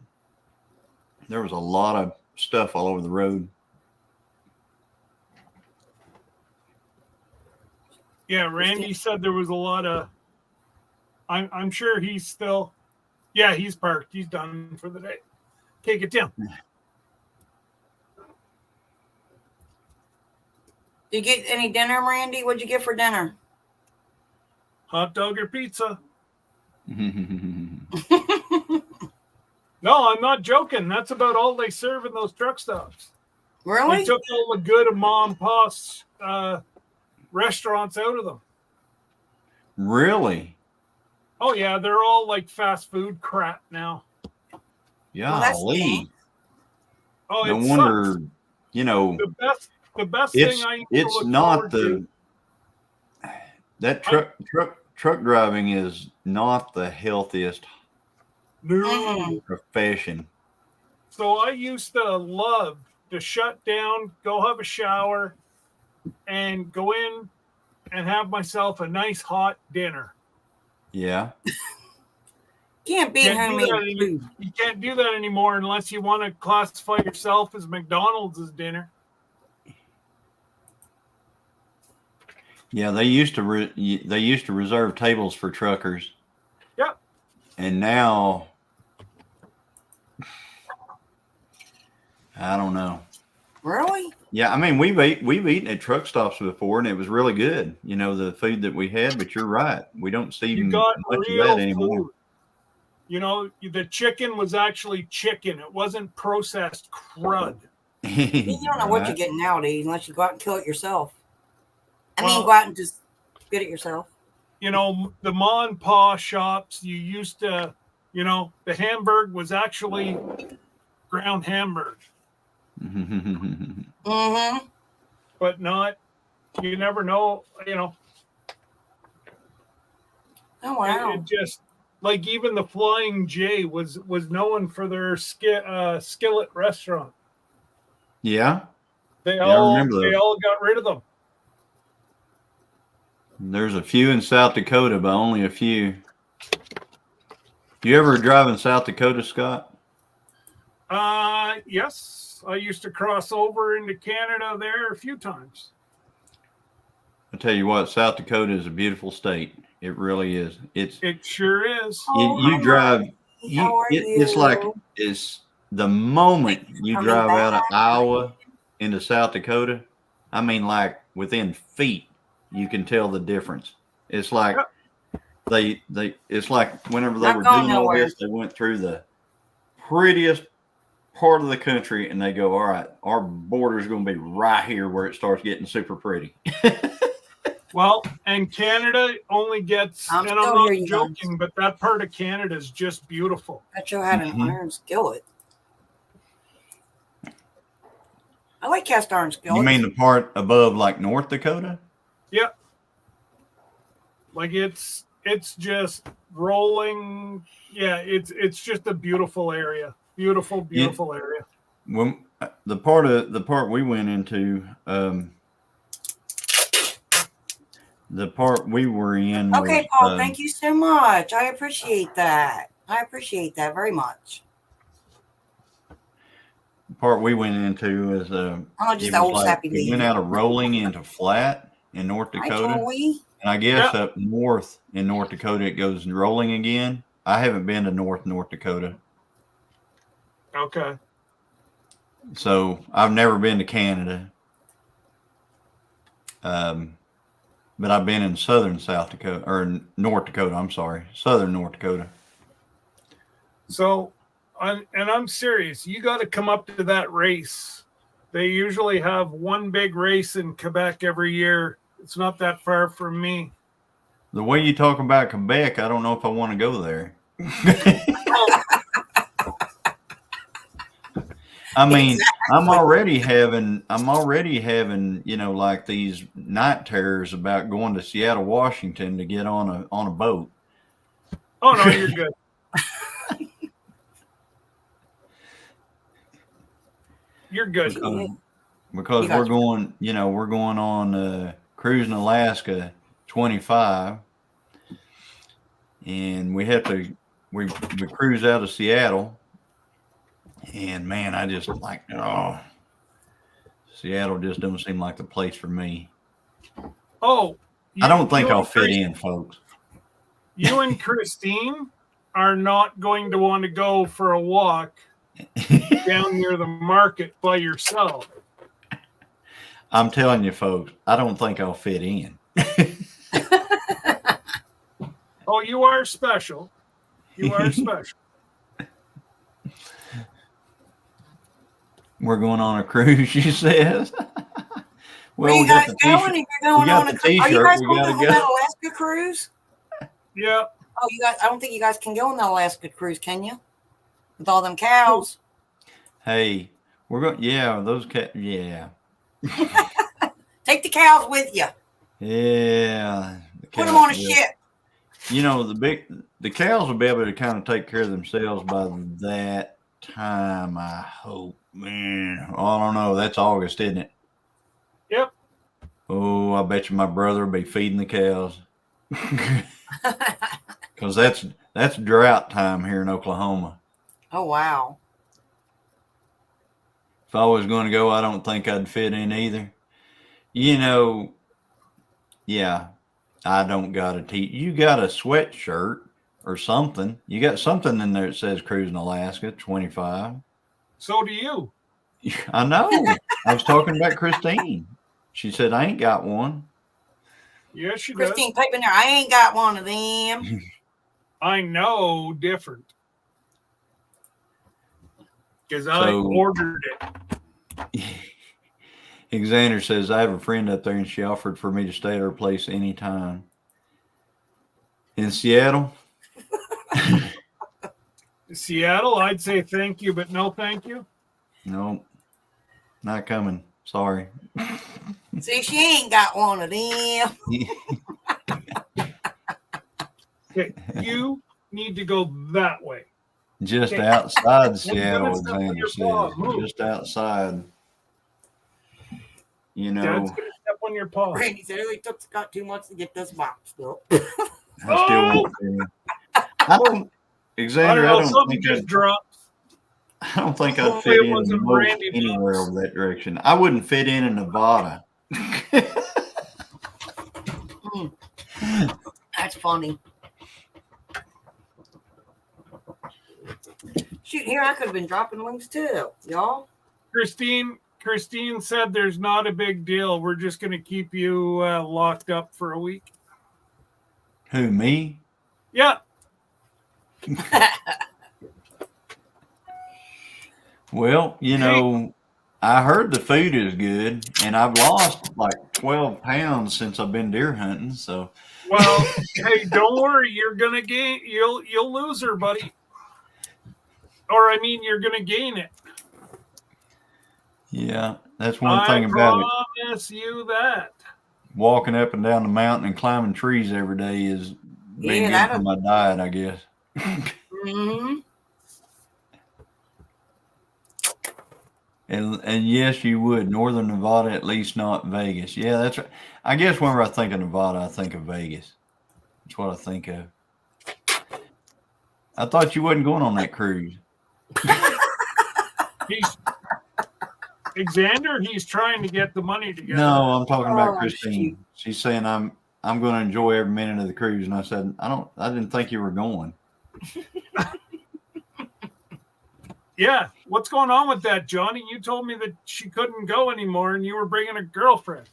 There was a lot of stuff all over the road. Yeah, Randy said there was a lot of. I'm sure he's still. Yeah, he's parked. He's done for the day. Take it down. Did you get any dinner, Randy? What'd you get for dinner? Hot dog or pizza? Really? No, I'm not joking. That's about all they serve in those truck stops. They took all the good mom and pop's restaurants out of them. Really? Oh yeah, they're all like fast food crap now. that's Golly. nice. Oh, No it wonder, sucks. you know, The best it's thing I used to it's look not forward that truck driving is not the healthiest to. No. Mm. profession. So I used to love to shut down, go have a shower, and go in and have myself a nice hot dinner. Yeah. Can't beat homemade food. You can't do that anymore unless you want to classify yourself as McDonald's dinner. Yeah, they used to reserve tables for truckers. Yep. And now I don't know. Really? Yeah, I mean we've eaten at truck stops before and it was really good, you know, the food that we had, but you're right. We don't see You much got of real that anymore. food. You know, the chicken was actually chicken. It wasn't processed crud. You don't know what you're Right. getting nowadays unless you go out and kill it yourself. I mean, Well- go out and just get it yourself. You know, the ma and pa shops, you used to, you know, the hamburg was actually ground hamburg, Mm-hmm. but not, you never know, you know. Oh, wow. It just, like even the Flying J was known for their skillet restaurant. Yeah. They I all remember those. they all got rid of them. There's a few in South Dakota, but only a few. You ever drive in South Dakota, Scott? Yes, I used to cross over into Canada there a few times. I tell you what, South Dakota is a beautiful state. It really is. It sure is. You drive. How are It's like you? it's the moment you Coming drive out of back. Iowa into South Dakota. I mean, like within feet, you can tell the difference. It's like they it's like whenever they Not were going doing all nowhere. this, they went through the prettiest part of the country and they go, all right, our border is going to be right here where it starts getting super pretty. Well, and Canada only gets, I'm and I'm still not here, you guys. joking, but that part of Canada is just beautiful. Petro had an Mhm. iron skillet. I like cast iron skillets. You mean the part above like North Dakota? Yep. Like it's just rolling. Yeah, it's just a beautiful area. Beautiful area. When the part we went into, the part we were in. Okay, was, Paul, thank you so much. I appreciate that. I appreciate that very much. The part we went into was I'm not just it the was old like sappy we lady. went out of Rolling into Flat in North Hi, Dakota, Joey. and I guess up north in North Dakota it goes rolling again. I haven't been to North Dakota, Okay. so I've never been to Canada. But I've been in southern South Dakota or North Dakota. I'm sorry, southern North Dakota. So, I'm serious. You got to come up to that race. They usually have one big race in Quebec every year. It's not that far from me. The way you talk about Quebec, I don't know if I want to go there. I mean, I'm already having, you know, like these night terrors about going to Seattle, Washington to get on a boat. Oh no, you're good. You're good. Because we're going, you know, we're going on Cruising Alaska 25, and we cruise out of Seattle. And man, I just like, Seattle just don't seem like the place for me. Oh, I don't think I'll fit in, folks. You and Christine are not going to want to go for a walk down near the market by yourself. I'm telling you, folks, I don't think I'll fit in. Oh, you are special. You are special. We're going on a cruise, she says. Where you guys going? If you're going on a cruise, are you guys going on that Alaska cruise? Yeah. Oh, you guys! I don't think you guys can go on the Alaska cruise, can you? With all them cows. Hey, we're going. Yeah, those cows. Yeah. Take the cows with you. Yeah. Put them on a ship. You know, the cows will be able to kind of take care of themselves by that time, I hope. Man, I don't know. That's August, isn't it? Yep. Oh, I bet you my brother will be feeding the cows. Because that's drought time here in Oklahoma. Oh, wow. If I was going to go, I don't think I'd fit in either. You know, yeah, I don't got a you got a sweatshirt or something. You got something in there that says Cruising Alaska 25. So do you. I know. I was talking about Christine. She said, I ain't got one. Yes, she Christine, does. type in there. I ain't got one of them. I know different. Because I ordered it. Xander says, I have a friend up there and she offered for me to stay at her place anytime. In Seattle? Seattle, I'd say thank you, but no thank you. Nope. Not coming. Sorry. See, she ain't got one of them. Okay, you need to go that way. Just outside Seattle, Xander says. Just outside. You know. Dad's going to step on your paw. Randy said it only took Scott 2 months to get this box built. I still won't fit in. I don't, Xander, I don't something think just I'd, dropped. I don't think I'd Hopefully fit it in wasn't most Brandy anywhere box. over that direction. I wouldn't fit in Nevada. That's funny. Shoot, here I could have been dropping links too, y'all. Christine said there's not a big deal. We're just going to keep you locked up for a week. Who, me? Yeah. Well, you know, I heard the food is good, and I've lost like 12 pounds since I've been deer hunting. So, Well, hey, don't worry. You're going to gain. You'll lose her, buddy. Or I mean, you're going to gain it. yeah, that's one thing I about it. promise you that. Walking up and down the mountain and climbing trees every day is being good for my diet, I guess. Mm-hmm. And yes, you would. Northern Nevada, at least not Vegas. Yeah, that's right. I guess whenever I think of Nevada, I think of Vegas. That's what I think of. I thought you wasn't going on that cruise. He's trying to get the money together. No, I'm talking about Oh, Christine. shoot. She's saying I'm going to enjoy every minute of the cruise, and I said I didn't think you were going. Yeah, what's going on with that, Johnny? You told me that she couldn't go anymore, and you were bringing a girlfriend.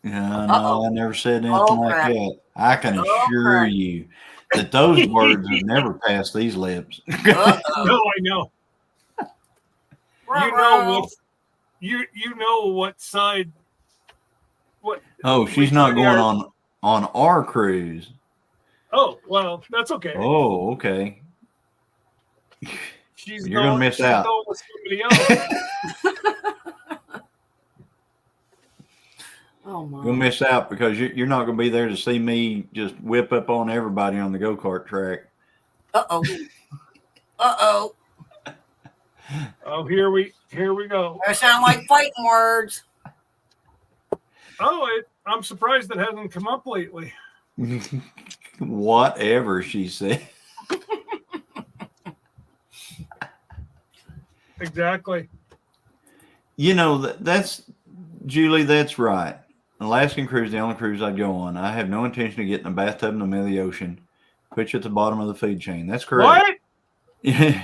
Yeah, no, Uh-oh. I never said anything like crap. that. I can Oh, assure crap. you that those words have never passed these lips. Uh-oh. No, I know. You know what side. What? Oh, she's which not way going are- on our cruise. Oh, well, that's okay. Oh, okay. She's You're gonna miss out. going with somebody else. Oh my. You'll miss out because you're not going to be there to see me just whip up on everybody on the go-kart track. Uh-oh. Uh-oh. Oh, here we go. That sound like fighting words. Oh, I'm surprised it hasn't come up lately. Whatever she said. Exactly. You know, that's Julie, that's right. Alaskan cruise, the only cruise I'd go on. I have no intention of getting a bathtub in the middle of the ocean, put you at the bottom of the food chain. That's correct. What?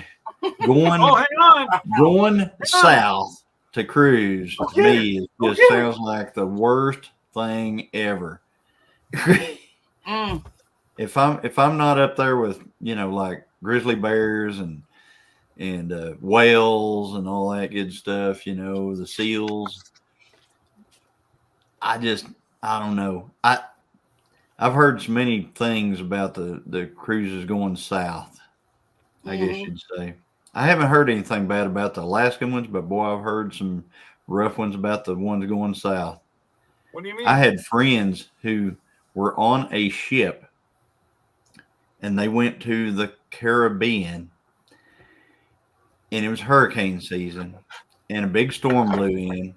Going Oh, hang on. going south to cruise to Okay. me is just Okay. sounds like the worst thing ever. Mm. If I'm not up there with, you know, like grizzly bears and whales and all that good stuff, you know, the seals, I don't know. I've heard so many things about the cruises going south, I guess you'd say. I haven't heard anything bad about the Alaskan ones, but boy, I've heard some rough ones about the ones going south. What do you mean? I had friends who were on a ship and they went to the Caribbean, and it was hurricane season and a big storm blew in.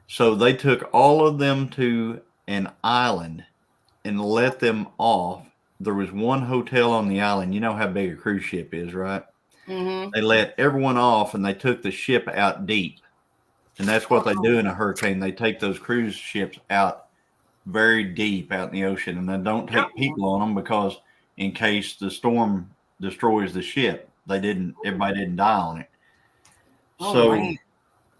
So they took all of them to an island and let them off. There was one hotel on the island. You know how big a cruise ship is, right? Mm-hmm. They let everyone off and they took the ship out deep. And that's what they do in a hurricane. They take those cruise ships out very deep out in the ocean, and they don't take people on them because in case the storm destroys the ship, everybody didn't die on it. Oh, So man.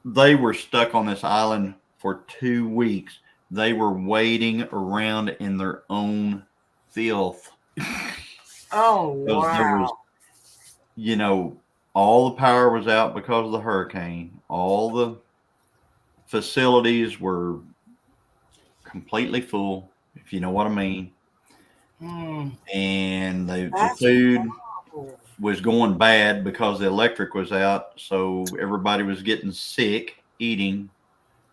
they were stuck on this island for 2 weeks. They were wading around in their own filth. Oh, There wow. was, you know, all the power was out because of the hurricane. All the facilities were completely full, if you know what I mean. Mm. And the That's food horrible. was going bad because the electric was out. So everybody was getting sick eating.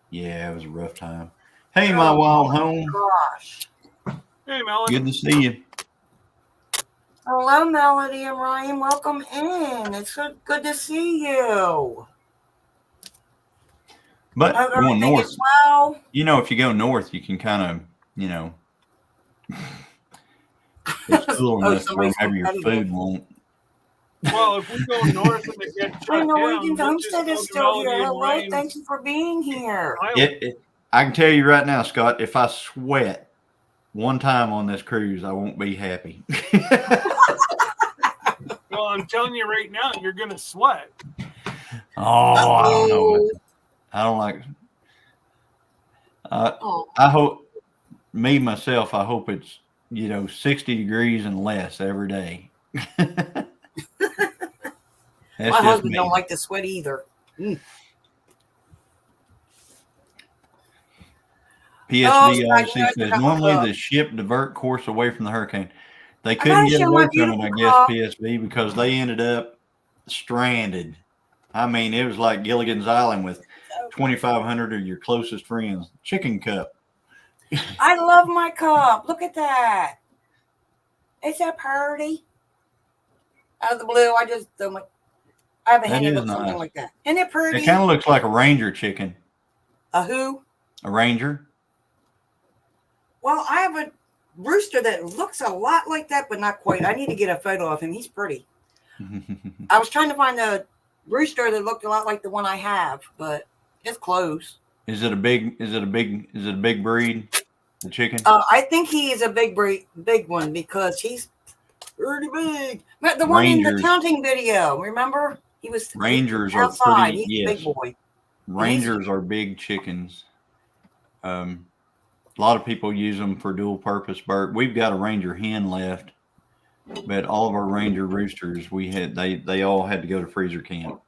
Yeah, it was a rough time. Hey, my Oh, wild home. Gosh. Hey, Melanie. Good to see you. Hello, Melody and Ryan. Welcome in. It's good to see you. But Oh, going everything north, is well. if you go north, you can kind of, it's cool Oh, enough to where somebody's maybe your competitive. food won't. Well, if we go north and it gets My shut Norwegian down, we'll just homestead go is to still here. Melody and Hello, Ryan's thank you for being here. island. I can tell you right now, Scott, if I sweat one time on this cruise, I won't be happy. Well, I'm telling you right now, you're gonna sweat. Oh, I don't know. I don't like. Oh, I hope myself. I hope it's 60 degrees and less every day. That's my just husband me. don't like to sweat either. PSV Oh, Scott, obviously I says forgot my normally cup. the ship divert course away from the hurricane. They gotta couldn't get show away my from it, I beautiful guess, cup. PSV, because they ended up stranded. I mean, it was like Gilligan's Island with 2,500 of your closest friends. Chicken cup. I love my cup. Look at that. Is that pretty? Out of the blue, I just don't like. I have a That hen that is looks something nice. like that. Isn't it pretty? It kind of looks like a Ranger chicken. A who? A Ranger. Well, I have a rooster that looks a lot like that, but not quite. I need to get a photo of him. He's pretty. I was trying to find a rooster that looked a lot like the one I have, but it's close. Is it a big breed? The chicken? I think he is a big one because he's pretty big. The one in the Rangers. counting video, remember? He was Rangers are outside. pretty. He's Yes, a big boy. Rangers are big chickens. A lot of people use them for dual purpose bird. We've got a Ranger hen left, but all of our Ranger roosters, they all had to go to freezer camp.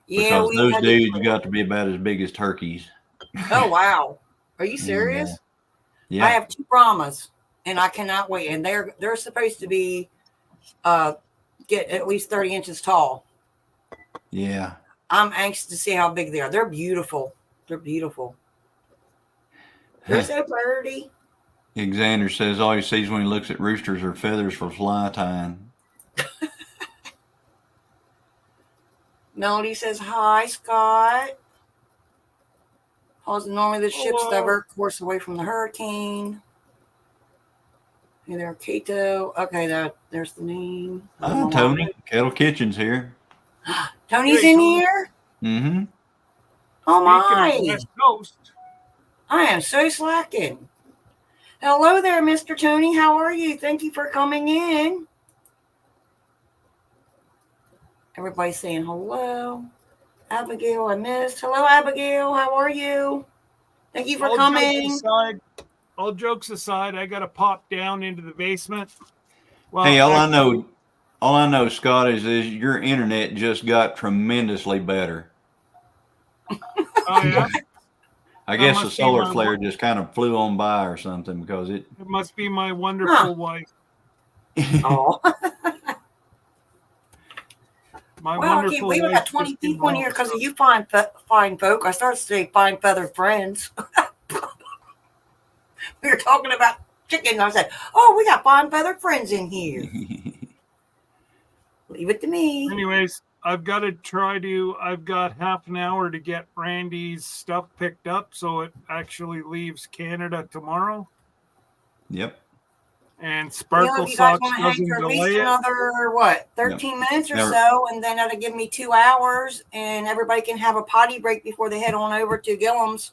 Yeah, Because we those had dudes got to be about as big as turkeys. Oh wow, are you serious? Yeah. I have 2 Brahmas, and I cannot wait. And they're supposed to be get at least 30 inches tall. Yeah. I'm anxious to see how big they are. They're beautiful. They're beautiful. They're so pretty. Xander says all he sees when he looks at roosters are feathers for fly tying. Melody says, hi, Scott. Normally the ships divert course away from the hurricane. Hey there, Kato. Okay, there's the name. Tony. Kettle Kitchen's here. Tony's in here? Mm-hmm. Oh, my. Speaking of West Coast, I am so slacking. Hello there, Mr. Tony. How are you? Thank you for coming in. Everybody's saying hello. Abigail, I missed. Hello, Abigail. How are you? Thank you for coming. All jokes aside, I got to pop down into the basement. Well, Hey, all I know, Scott, is your internet just got tremendously better. Oh, yeah? I guess the solar flare just kind of flew on by or something because it must be my wonderful wife. Oh. My well, I wonderful can't believe we wife got 20 just people in here because of involved. you fine folk. I started to say fine feathered friends. We were talking about chicken. I said, oh, we got fine feathered friends in here. Leave it to me. Anyways, I've got half an hour to get Randy's stuff picked up so it actually leaves Canada tomorrow. Yep. And Sparkle you guys Socks want to hang doesn't for at least delay it. another, 13 minutes or so, and then that'll give me 2 hours, and everybody can have a potty break before they head on over to Gillum's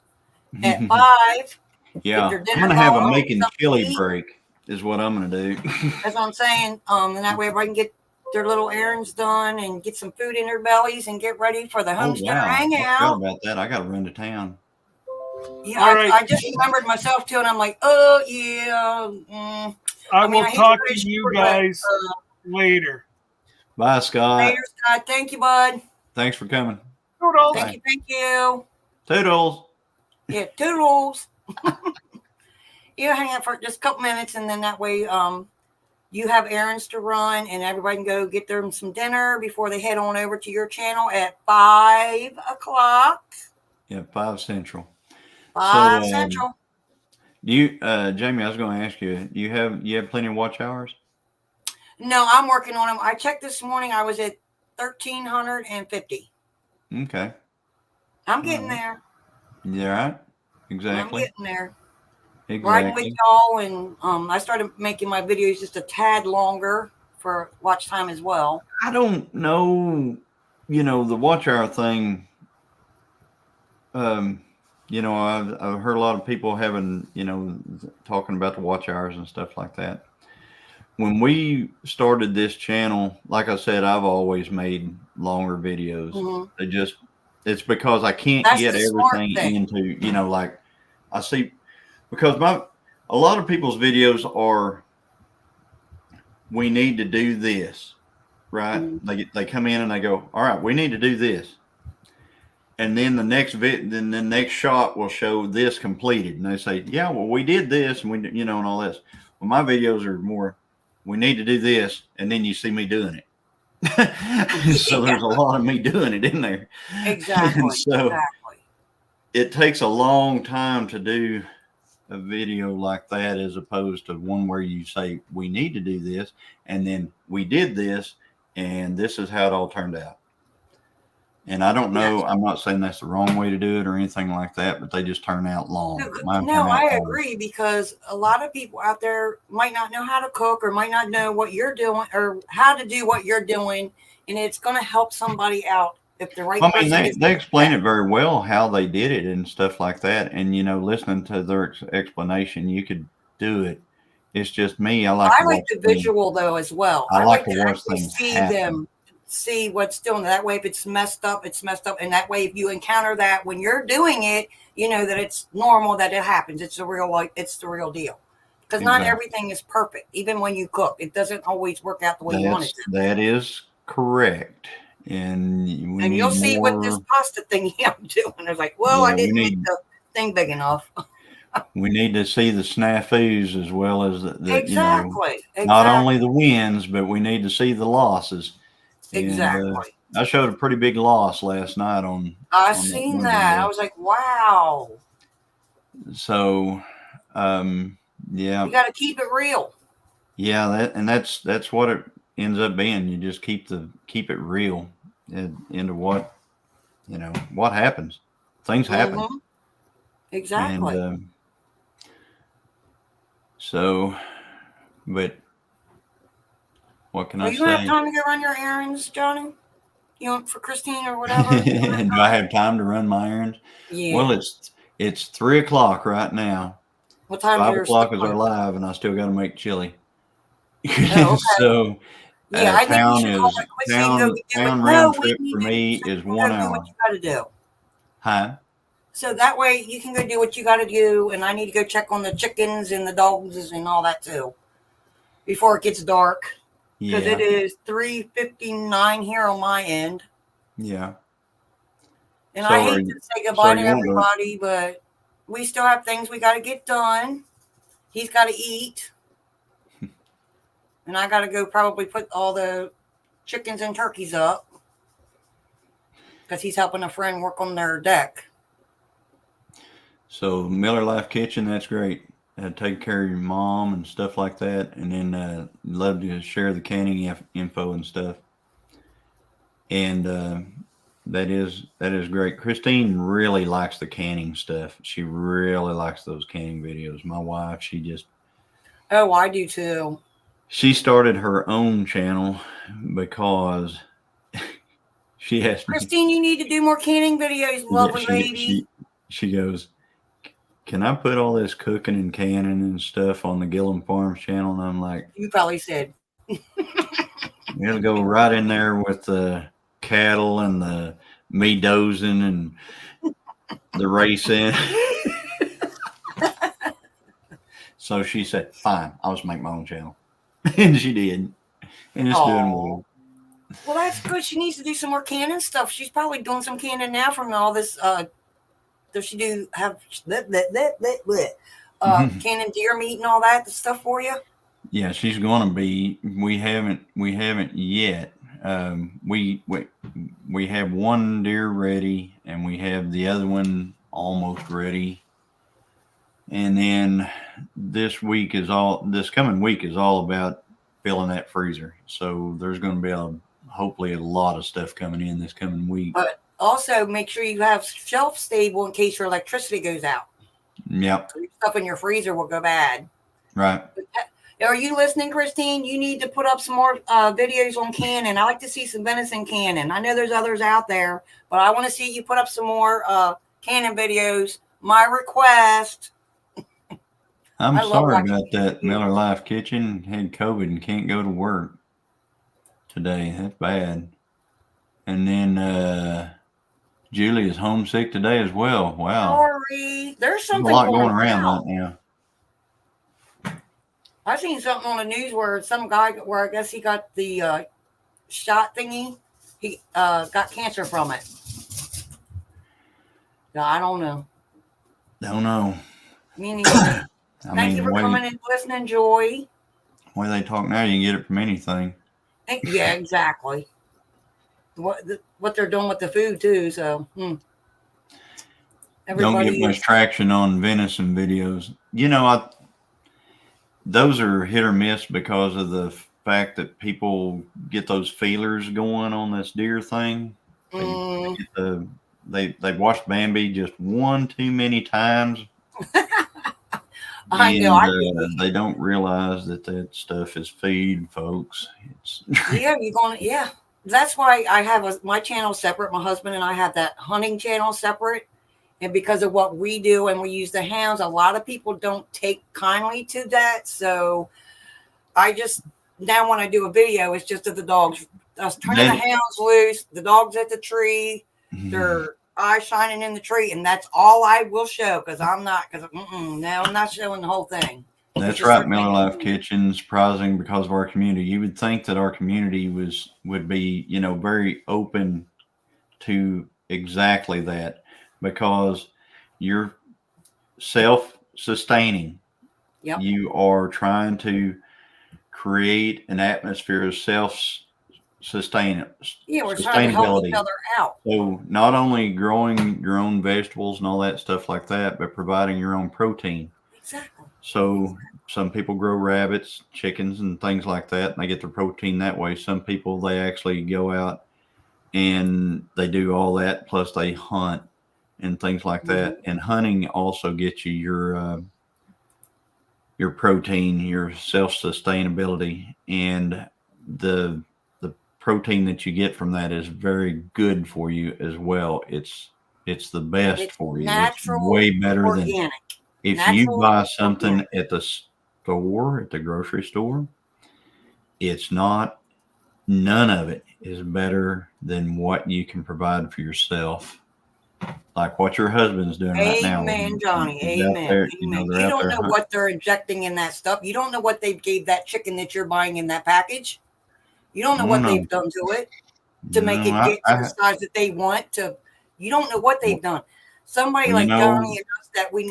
at 5. Yeah, I'm going to have a making chili break is what I'm going to do. That's what I'm saying. And that way everybody can get their little errands done and get some food in their bellies and get ready for the homesteader hangout. I forgot about that. I got to run to town. Yeah, I just remembered myself too, and I'm like, oh yeah. I will talk to you guys later. Bye, Scott. Later, Scott. Thank you, bud. Thank for coming. Toodles. Thank you. Toodles. Yeah, toodles. You hang out for just a couple minutes, and then that way, you have errands to run, and everybody can go get them some dinner before they head on over to your channel at 5 o'clock. Yeah, 5 Central. 5 Central. Jamie, I was going to ask you, you have plenty of watch hours? No, I'm working on them. I checked this morning. I was at 1,350. Okay. I'm getting Alright. there. Yeah, right. I'm Exactly. getting there. Riding with Exactly. y'all, and I started making my videos just a tad longer for watch time as well. I don't know, the watch hour thing. I've heard a lot of people having, talking about the watch hours and stuff like that. When we started this channel, like I said, I've always made longer videos. Mhm. It's because I can't That's get the smart everything thing. into, like I see, because a lot of people's videos are, we need to do this, right? Mhm. They come in and they go, all right, we need to do this. And then then the next shot will show this completed. And they say, yeah, well, we did this and and all this. Well, my videos are more, we need to do this. And then you see me doing it. So Yeah, there's a lot of me doing it in there. And exactly. so Exactly. it takes a long time to do a video like that, as opposed to one where you say, we need to do this. And then we did this. And this is how it all turned out. And I don't Yes. know, I'm not saying that's the wrong way to do it or anything like that, but they just turn out long. Mine No, turn out I long. agree, because a lot of people out there might not know how to cook, or might not know what you're doing, or how to do what you're doing, and it's going to help somebody out if the right I mean, person is. they explain it very well how they did it and stuff like that. And, listening to their explanation, you could do it. It's just me. I like I to like watch the things. visual though as well. I I like like to to watch actually things see happen. them, see what's doing. That way, if it's messed up, it's messed up, and that way, if you encounter that when you're doing it, you know that it's normal, that it happens. It's the real deal. Because not Exactly. everything is perfect. Even when you cook, it doesn't always work out the way you want it to. That is correct. And we And you'll need see what this more. pasta thing I'm doing. It's like, well, I Yeah, didn't make the thing big enough. we need to see the snafus as well as Exactly. not Exactly. only the wins, but we need to see the losses. And Exactly. I showed a pretty big loss last night on I that seen one that. I video. was like, wow. So, yeah, You got to keep it real. yeah, that's what it ends up being. You just keep it real into what what happens. Things happen, Mm-hmm. and Exactly. so, but what can Are I you gonna have say? time to go run your errands, Johnny? You want for Christine or whatever? Do I have time to run my errands? Well, Yeah. it's 3:00 right now. What time's 5:00 is our one? live, and I still got to make chili. Oh, okay. So, Yeah, I think you should call it quit so you can go do it. town No, round we trip need for to, me so you is can 1 go do what hour. you got to do. Huh? So that way you can go do what you got to do, and I need to go check on the chickens and the dogs and all that too before it gets dark, because Yeah. it is 3:59 here on my end. Yeah. And So I are hate you, to say goodbye to you want to, everybody, but we still have things we got to get done. He's got to eat. And I got to go probably put all the chickens and turkeys up, because he's helping a friend work on their deck. so Miller Life Kitchen, that's great. Take care of your mom and stuff like that. And then love to share the canning info and stuff. And that is great. Christine really likes the canning stuff. She really likes those canning videos. My wife, Oh, I do too. she started her own channel because she asked me. Christine, you need to do more canning videos, lovely lady. She goes, can I put all this cooking and canning and stuff on the Gillum Farms channel? And I'm like, You probably said. it'll go right in there with the cattle and the me dozing and the racing. So she said, fine, I'll just make my own channel. And she did. And it's doing well. Well, that's good. She needs to do some more canning stuff. She's probably doing some canning now from all this. Does she do have canning deer meat and all that stuff for you? Yeah, she's going to be. We haven't yet. We have one deer ready, and we have the other one almost ready. And then this coming week is all about filling that freezer. So there's going to be hopefully a lot of stuff coming in this coming week. But Also, make sure you have shelf stable in case your electricity goes out. Yep. So your stuff in your freezer will go bad. Right. Are you listening, Christine? You need to put up some more videos on Canon. I like to see some venison Canon. I know there's others out there, but I want to see you put up some more Canon videos. My request. I'm I love sorry watching about that. YouTube. Miller Life Kitchen had COVID and can't go to work today. That's bad. And then Julie is homesick today as well. Wow. Sorry. There's There's a something lot going going around around. right now. I seen something on the news where some guy, where I guess he got the shot thingy, he got cancer from it. No, I don't know. Don't know. Me neither. I Thank mean, you the for way, coming in, listening, Joy. way they talk now, you can get it from anything. Yeah, exactly. What they're doing with the food too. So Don't everybody get much is. traction on venison videos. You know, those are hit or miss because of the fact that people get those feelers going on this deer thing. They watched Bambi just one too many times. I know. And they don't realize that stuff is feed, folks. Yeah, you're going. Yeah, that's why I have my channel separate. My husband and I have that hunting channel separate, and because of what we do and we use the hounds, a lot of people don't take kindly to that. So I just now when I do a video, it's just of the dogs. Us turning the hounds loose, the dogs at the tree, their eyes shining in the tree, and that's all I will show because I'm not I'm not showing the whole thing. That's right, Miller Life Kitchen, surprising because of our community. You would think that our community would be, very open to exactly that because you're self-sustaining. Yep. You are trying to create an atmosphere of self-sustainability. Yeah, we're trying to help each other out. So not only growing your own vegetables and all that stuff like that, but providing your own protein. Exactly. So some people grow rabbits, chickens, and things like that, and they get their protein that way. Some people, they actually go out and they do all that, plus they hunt and things like that. And hunting also gets you your protein, your self-sustainability, and the protein that you get from that is very good for you as well. It's the best for you. Natural, it's way better organic. than if you buy something at the store, at the grocery store. It's not. None of it is better than what you can provide for yourself. Like what your husband's doing right now. Amen, Johnny. Amen. There, Amen. You don't know what they're injecting in that stuff. You don't know what they gave that chicken that you're buying in that package. You don't know what they've done to it to make it get to the size that they want to. You don't know what they've done. Somebody like Johnny and us that we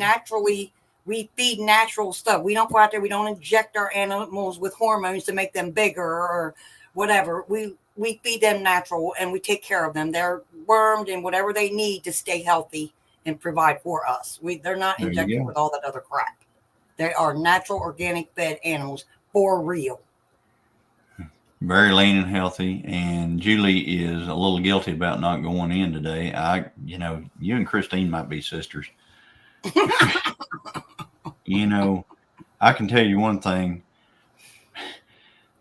feed natural stuff. We don't go out there. We don't inject our animals with hormones to make them bigger or whatever. We feed them natural and we take care of them. They're wormed and whatever they need to stay healthy and provide for us. They're not injected with all that other crap. They are natural, organic fed animals for real. Very lean and healthy. And Julie is a little guilty about not going in today. You and Christine might be sisters. I can tell you one thing.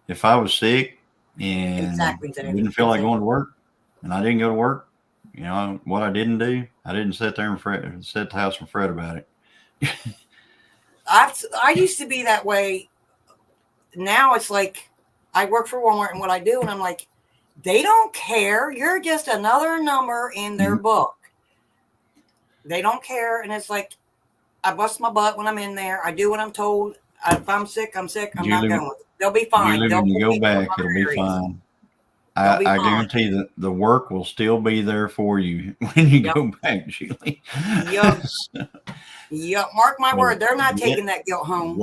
If I was sick and didn't feel like going to work and I didn't go to work, what I didn't do, I didn't sit there and sit at the house and fret about it. I used to be that way. Now it's like I work for Walmart and what I do, and I'm like, they don't care. You're just another number in their book. They don't care. And it's like, I bust my butt when I'm in there. I do what I'm told. If I'm sick, I'm sick. I'm not going. They'll be fine. When you go back, it'll be fine. I guarantee that the work will still be there for you when you go back, Julie. Yep. Mark my word. They're not taking that guilt home.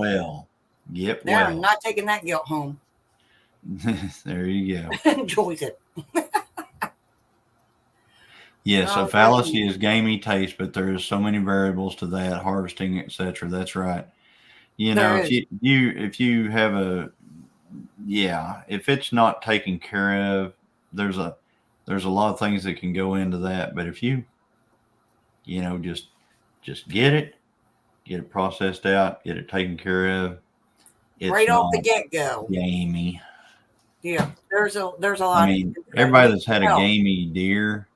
They're not taking that guilt home. There you go. Enjoys it. Yes, a fallacy is gamey taste, but there is so many variables to that, harvesting, etc. That's right. If you have if it's not taken care of, there's there's a lot of things that can go into that. But if you just get it processed out, get it taken care of. It's right off the not get-go. gamey. Yeah, there's a lot. I mean, everybody that's had a gamey deer,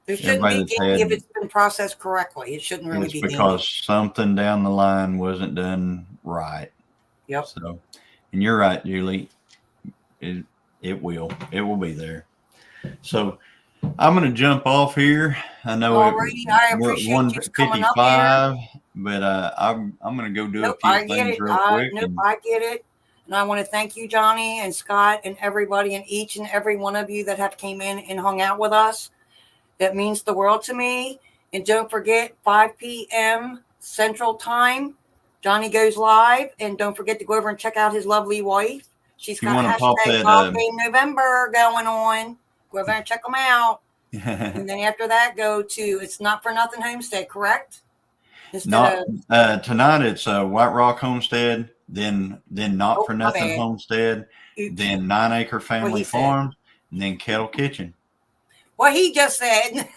it shouldn't be everybody that's gamey if had- it's been processed correctly. It shouldn't really it's be because something down the line wasn't done right. Yep. So, and you're right, Julie. It will be there. So I'm going to jump off here. I know Alrighty, I we're appreciate at you coming up here. 1:55, but I'm going to go do Nope, a few I get things it. real quick. I get it. And I want to thank you, Johnny and Scott and everybody and each and every one of you that have came in and hung out with us. That means the world to me. And don't forget, 5 p.m. Central Time, Johnny goes live. And don't forget to go over and check out his lovely wife. She's You got wanna pop hashtag that, Golf Game November going on. Go over and check them out. And then after that, go to It's Not For Nothing Homestead, correct? Tonight it's White Rock Homestead, then Not For my Nothing bad. Homestead, Oops. then 9 Acre Family he said. Farms, and then Kettle Kitchen. What he just said.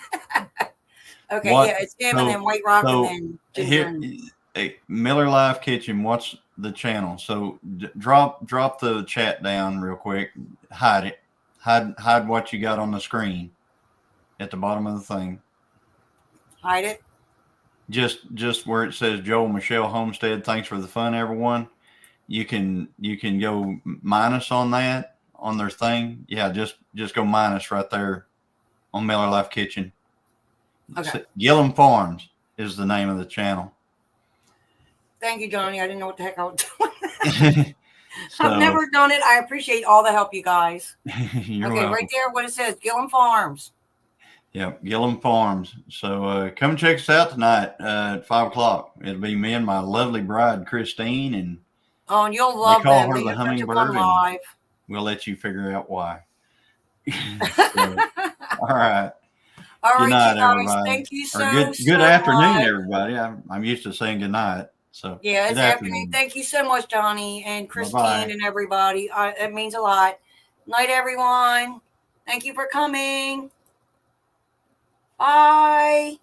Okay, What- yeah, it's him so- and then White Rock so and then Here, Ginger. Miller Live Kitchen. What's the channel? So drop the chat down real quick. Hide it. Hide what you got on the screen at the bottom of the thing. Hide it. Just where it says Joel Michelle Homestead. Thanks for the fun, everyone. You can go minus on that on their thing. Yeah, just go minus right there on Miller Life Kitchen. Okay. Gillum Farms is the name of the channel. Thank you, Johnny. I didn't know what the heck I was doing. So, I've never done it. I appreciate all the help, you guys. you're Okay, welcome. right there, what it says, Gillum Farms. Yep, Gillum Farms. So come check us out tonight at 5:00. It'll be me and my lovely bride Christine, and Oh, and you'll love call them. her They the have such a hummingbird, fun and- live. we'll let you figure out why. So, all right. All Good right, night, you guys. everybody. Thank you so Or good so afternoon, much. everybody. I'm used to saying good night. So Yeah, it's good afternoon. Thank you so much, Johnny and Christine Bye-bye. and everybody. It means a lot. Night, everyone. Thank you for coming. Bye.